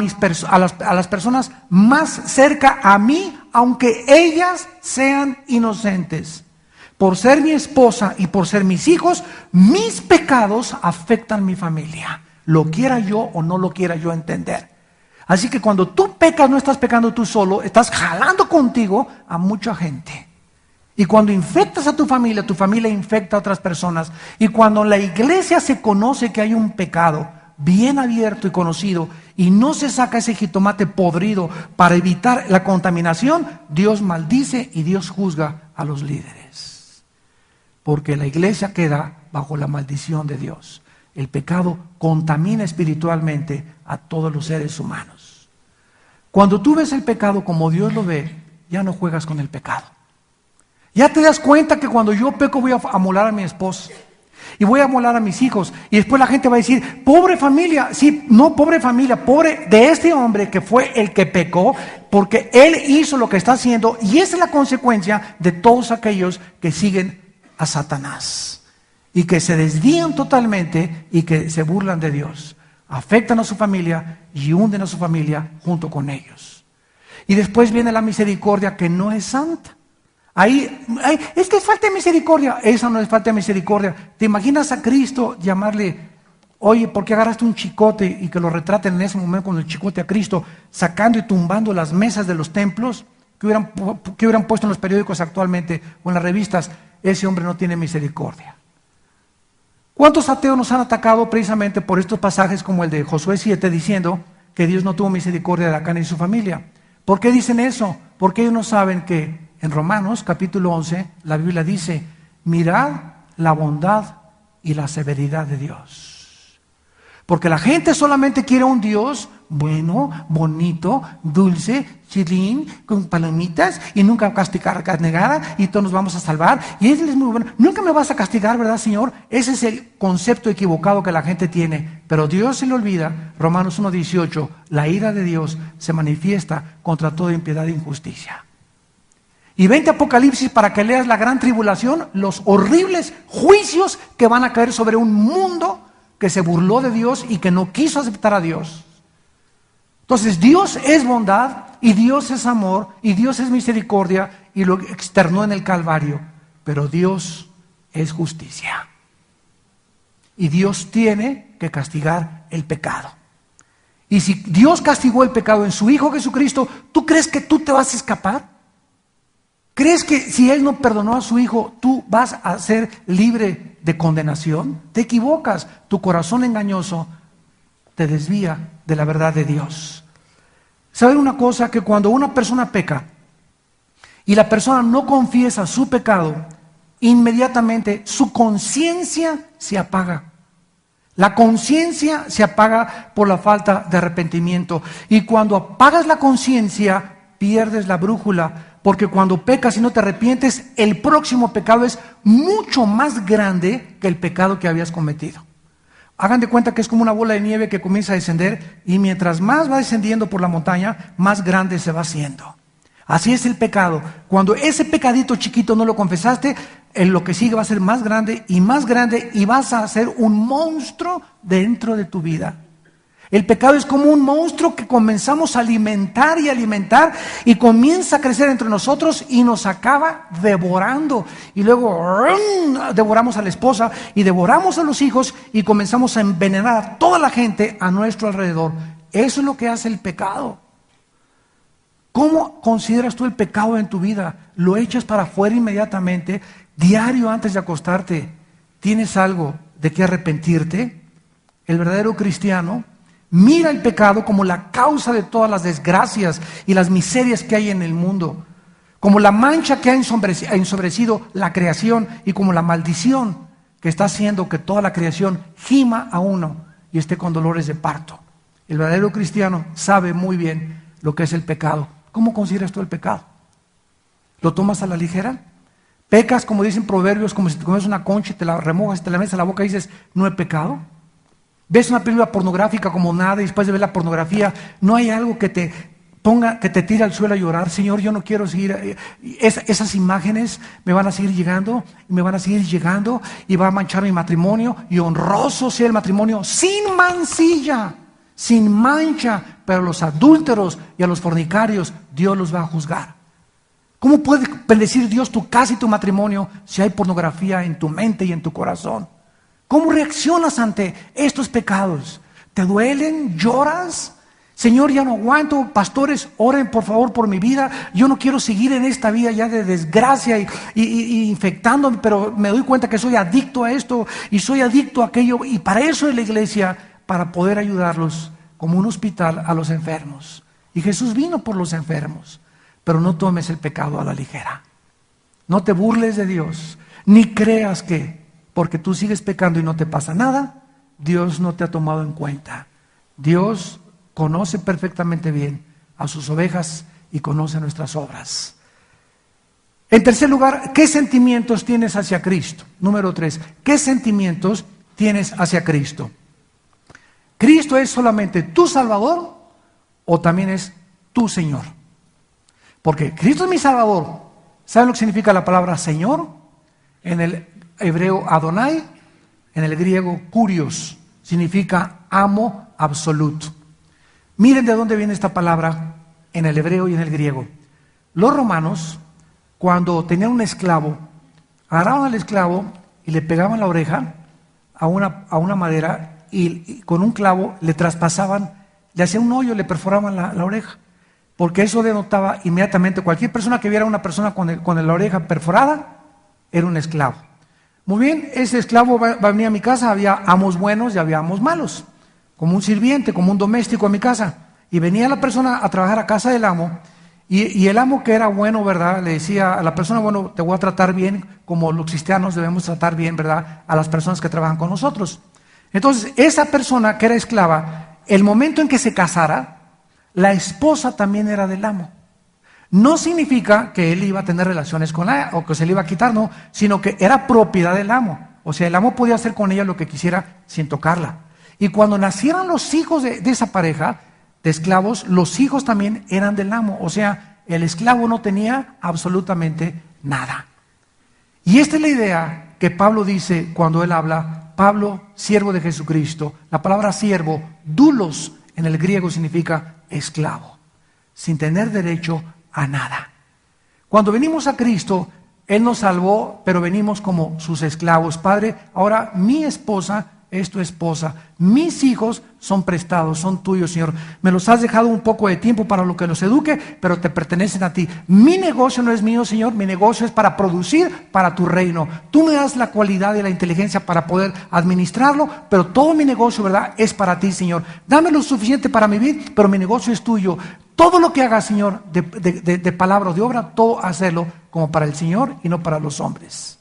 las personas más cerca a mí, aunque ellas sean inocentes. Por ser mi esposa y por ser mis hijos, mis pecados afectan a mi familia, lo quiera yo o no lo quiera yo entender. Así que cuando tú pecas, no estás pecando tú solo, estás jalando contigo a mucha gente. Y cuando infectas a tu familia infecta a otras personas. Y cuando en la iglesia se conoce que hay un pecado bien abierto y conocido, y no se saca ese jitomate podrido para evitar la contaminación, Dios maldice y Dios juzga a los líderes. Porque la iglesia queda bajo la maldición de Dios. El pecado contamina espiritualmente a todos los seres humanos. Cuando tú ves el pecado como Dios lo ve, ya no juegas con el pecado. Ya te das cuenta que cuando yo peco voy a amolar a mi esposa y voy a amolar a mis hijos, y después la gente va a decir: pobre familia. Sí, no pobre familia, pobre de este hombre que fue el que pecó, porque él hizo lo que está haciendo, y esa es la consecuencia de todos aquellos que siguen a Satanás y que se desvían totalmente y que se burlan de Dios. Afectan a su familia y hunden a su familia junto con ellos. Y después viene la misericordia, que no es santa. Es que es falta de misericordia. Esa no es falta de misericordia. ¿Te imaginas a Cristo llamarle: oye, ¿por qué agarraste un chicote? Y que lo retraten en ese momento con el chicote a Cristo, sacando y tumbando las mesas de los templos que hubieran puesto en los periódicos actualmente o en las revistas. Ese hombre no tiene misericordia. ¿Cuántos ateos nos han atacado precisamente por estos pasajes como el de Josué 7, diciendo que Dios no tuvo misericordia de Acán y su familia? ¿Por qué dicen eso? Porque ellos no saben que en Romanos capítulo 11, la Biblia dice: mirad la bondad y la severidad de Dios. Porque la gente solamente quiere un Dios bueno, bonito, dulce, chilín, con palomitas, y nunca castigar negada, y todos nos vamos a salvar. Y Él es muy bueno. Nunca me vas a castigar, ¿verdad, Señor? Ese es el concepto equivocado que la gente tiene. Pero Dios se le olvida, Romanos 1:18, la ira de Dios se manifiesta contra toda impiedad e injusticia. Y vente a Apocalipsis para que leas la gran tribulación, los horribles juicios que van a caer sobre un mundo que se burló de Dios y que no quiso aceptar a Dios. Entonces Dios es bondad y Dios es amor y Dios es misericordia y lo externó en el Calvario. Pero Dios es justicia. Y Dios tiene que castigar el pecado. Y si Dios castigó el pecado en su Hijo Jesucristo, ¿tú crees que tú te vas a escapar? ¿Crees que si Él no perdonó a su Hijo, tú vas a ser libre de condenación? Te equivocas. Tu corazón engañoso te desvía de la verdad de Dios. ¿Saben una cosa? Que cuando una persona peca y la persona no confiesa su pecado, inmediatamente su conciencia se apaga. La conciencia se apaga por la falta de arrepentimiento. Y cuando apagas la conciencia, pierdes la brújula. Porque cuando pecas y no te arrepientes, el próximo pecado es mucho más grande que el pecado que habías cometido. Hagan de cuenta que es como una bola de nieve que comienza a descender y mientras más va descendiendo por la montaña, más grande se va haciendo. Así es el pecado. Cuando ese pecadito chiquito no lo confesaste, lo que sigue va a ser más grande y vas a ser un monstruo dentro de tu vida. El pecado es como un monstruo que comenzamos a alimentar y comienza a crecer entre nosotros y nos acaba devorando. Y luego devoramos a la esposa y devoramos a los hijos y comenzamos a envenenar a toda la gente a nuestro alrededor. Eso es lo que hace el pecado. ¿Cómo consideras tú el pecado en tu vida? ¿Lo echas para afuera inmediatamente? Diario antes de acostarte, ¿tienes algo de qué arrepentirte? El verdadero cristiano mira el pecado como la causa de todas las desgracias y las miserias que hay en el mundo, como la mancha que ha ensombrecido la creación y como la maldición que está haciendo que toda la creación gima a uno y esté con dolores de parto. El verdadero cristiano sabe muy bien lo que es el pecado. ¿Cómo consideras tú el pecado? ¿Lo tomas a la ligera? ¿Pecas, como dicen proverbios, como si te comes una concha y te la remojas, te la metes a la boca y dices, no he pecado? ¿Ves una película pornográfica como nada y después de ver la pornografía no hay algo que te ponga, que te tire al suelo a llorar? Señor, yo no quiero seguir, esas imágenes me van a seguir llegando y me van a seguir llegando y va a manchar mi matrimonio y honroso sea el matrimonio sin mancilla, sin mancha, pero a los adúlteros y a los fornicarios Dios los va a juzgar. ¿Cómo puede bendecir Dios tu casa y tu matrimonio si hay pornografía en tu mente y en tu corazón? ¿Cómo reaccionas ante estos pecados? ¿Te duelen? ¿Lloras? Señor, ya no aguanto. Pastores, oren por favor por mi vida. Yo no quiero seguir en esta vida ya de desgracia y infectándome, pero me doy cuenta que soy adicto a esto y soy adicto a aquello. Y para eso es la iglesia, para poder ayudarlos como un hospital a los enfermos. Y Jesús vino por los enfermos. Pero no tomes el pecado a la ligera. No te burles de Dios, ni creas que porque tú sigues pecando y no te pasa nada, Dios no te ha tomado en cuenta. Dios conoce perfectamente bien a sus ovejas y conoce nuestras obras. En tercer lugar, ¿qué sentimientos tienes hacia Cristo? Número 3, ¿qué sentimientos tienes hacia Cristo? ¿Cristo es solamente tu Salvador o también es tu Señor? Porque Cristo es mi Salvador. ¿Saben lo que significa la palabra Señor? En el hebreo Adonai, en el griego Kurios, significa amo absoluto. Miren de dónde viene esta palabra en el hebreo y en el griego. Los romanos, cuando tenían un esclavo, agarraban al esclavo y le pegaban la oreja a una madera y con un clavo le traspasaban, le hacían un hoyo, le perforaban la oreja. Porque eso denotaba inmediatamente, cualquier persona que viera a una persona con la oreja perforada, era un esclavo. Muy bien, ese esclavo va a venir a mi casa, había amos buenos y había amos malos, como un sirviente, como un doméstico a mi casa. Y venía la persona a trabajar a casa del amo, y el amo que era bueno, ¿verdad? Le decía a la persona, bueno, te voy a tratar bien, como los cristianos debemos tratar bien, ¿verdad? A las personas que trabajan con nosotros. Entonces, esa persona que era esclava, el momento en que se casara, la esposa también era del amo. No significa que él iba a tener relaciones con ella o que se le iba a quitar, no, sino que era propiedad del amo. O sea, el amo podía hacer con ella lo que quisiera sin tocarla. Y cuando nacieran los hijos de esa pareja de esclavos, los hijos también eran del amo. O sea, el esclavo no tenía absolutamente nada. Y esta es la idea que Pablo dice cuando él habla, Pablo, siervo de Jesucristo. La palabra siervo, doulos, en el griego significa esclavo, sin tener derecho a nada. Cuando venimos a Cristo, Él nos salvó, pero venimos como sus esclavos. Padre, ahora mi esposa es tu esposa, mis hijos son prestados, son tuyos, Señor. Me los has dejado un poco de tiempo para lo que los eduque, pero te pertenecen a ti. Mi negocio no es mío, Señor, mi negocio es para producir para tu reino. Tú me das la cualidad y la inteligencia para poder administrarlo, pero todo mi negocio, ¿verdad?, es para ti, Señor. Dame lo suficiente para vivir, pero mi negocio es tuyo. Todo lo que hagas, Señor, de palabra o de obra, todo hacerlo como para el Señor y no para los hombres.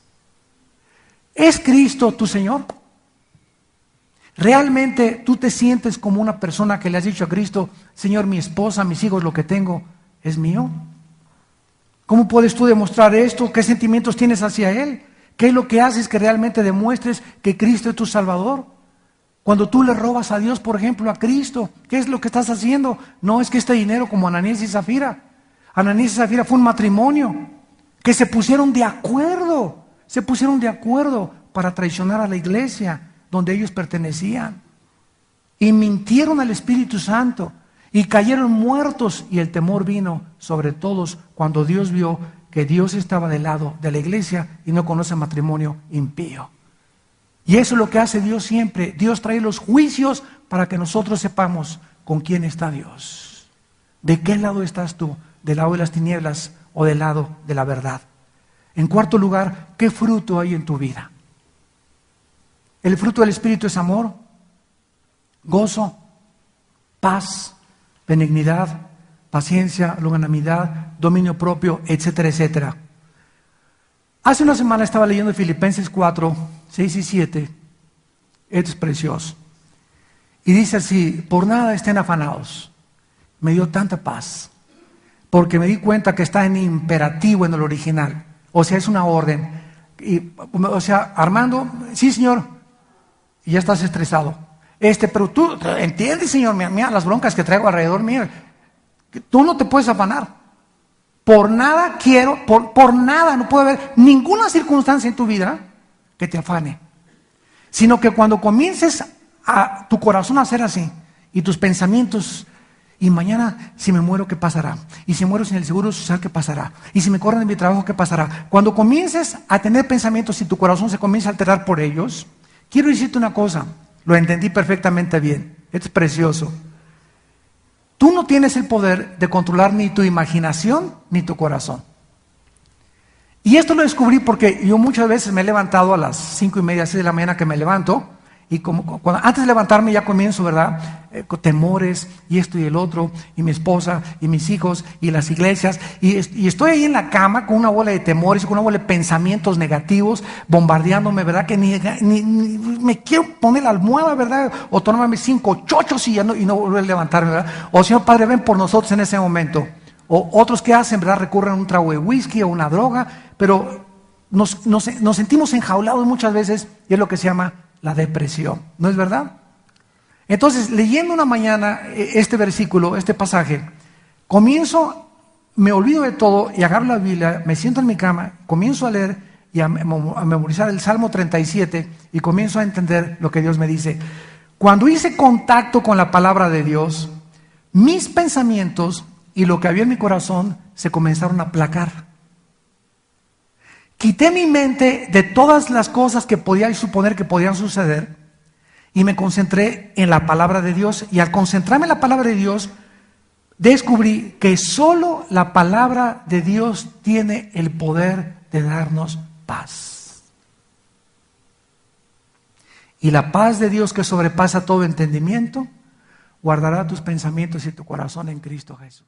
¿Es Cristo tu Señor? ¿Realmente tú te sientes como una persona que le has dicho a Cristo, Señor, mi esposa, mis hijos, lo que tengo es mío? ¿Cómo puedes tú demostrar esto? ¿Qué sentimientos tienes hacia Él? ¿Qué es lo que haces que realmente demuestres que Cristo es tu Salvador? Cuando tú le robas a Dios, por ejemplo, a Cristo, ¿qué es lo que estás haciendo? No es que este dinero como Ananías y Zafira. Ananías y Zafira fue un matrimonio que se pusieron de acuerdo para traicionar a la iglesia donde ellos pertenecían, y mintieron al Espíritu Santo, y cayeron muertos, y el temor vino sobre todos cuando Dios vio que Dios estaba del lado de la iglesia y no conoce matrimonio impío. Y eso es lo que hace Dios siempre. Dios trae los juicios para que nosotros sepamos con quién está Dios. ¿De qué lado estás tú? ¿Del lado de las tinieblas o del lado de la verdad? En cuarto lugar, ¿qué fruto hay en tu vida? El fruto del Espíritu es amor, gozo, paz, benignidad, paciencia, longanimidad, dominio propio, etcétera, etcétera. Hace una semana estaba leyendo Filipenses 4, 6 y 7. Esto es precioso. Y dice así, por nada estén afanados. Me dio tanta paz, porque me di cuenta que está en imperativo en el original. O sea, es una orden. Armando, sí, Señor. Y ya estás estresado. Pero tú entiendes, Señor, mira las broncas que traigo alrededor mío. Tú no te puedes afanar. Por nada quiero, por nada, no puede haber ninguna circunstancia en tu vida que te afane. Sino que cuando comiences a tu corazón a hacer así, y tus pensamientos, y mañana si me muero, ¿qué pasará? Y si muero sin el seguro social, ¿qué pasará? Y si me corren de mi trabajo, ¿qué pasará? Cuando comiences a tener pensamientos y tu corazón se comienza a alterar por ellos, quiero decirte una cosa, lo entendí perfectamente bien, esto es precioso. Tú no tienes el poder de controlar ni tu imaginación ni tu corazón. Y esto lo descubrí porque yo muchas veces me he levantado a las 5:30, 6 de la mañana que me levanto, y antes de levantarme ya comienzo, ¿verdad? Con temores, y esto y el otro, y mi esposa, y mis hijos, y las iglesias, y estoy ahí en la cama con una bola de temores, con una bola de pensamientos negativos, bombardeándome, ¿verdad? Que ni me quiero poner la almohada, ¿verdad? O tomarme 5 chochos y no volver a levantarme, ¿verdad? O Señor Padre, ven por nosotros en ese momento. O otros que hacen, ¿verdad? Recurren a un trago de whisky o una droga, pero nos sentimos enjaulados muchas veces, y es lo que se llama la depresión, ¿no es verdad? Entonces, leyendo una mañana este versículo, este pasaje, me olvido de todo y agarro la Biblia, me siento en mi cama, comienzo a leer y a memorizar el Salmo 37 y comienzo a entender lo que Dios me dice. Cuando hice contacto con la palabra de Dios, mis pensamientos y lo que había en mi corazón se comenzaron a aplacar. Quité mi mente de todas las cosas que podía suponer que podían suceder y me concentré en la palabra de Dios. Y al concentrarme en la palabra de Dios, descubrí que solo la palabra de Dios tiene el poder de darnos paz. Y la paz de Dios, que sobrepasa todo entendimiento, guardará tus pensamientos y tu corazón en Cristo Jesús.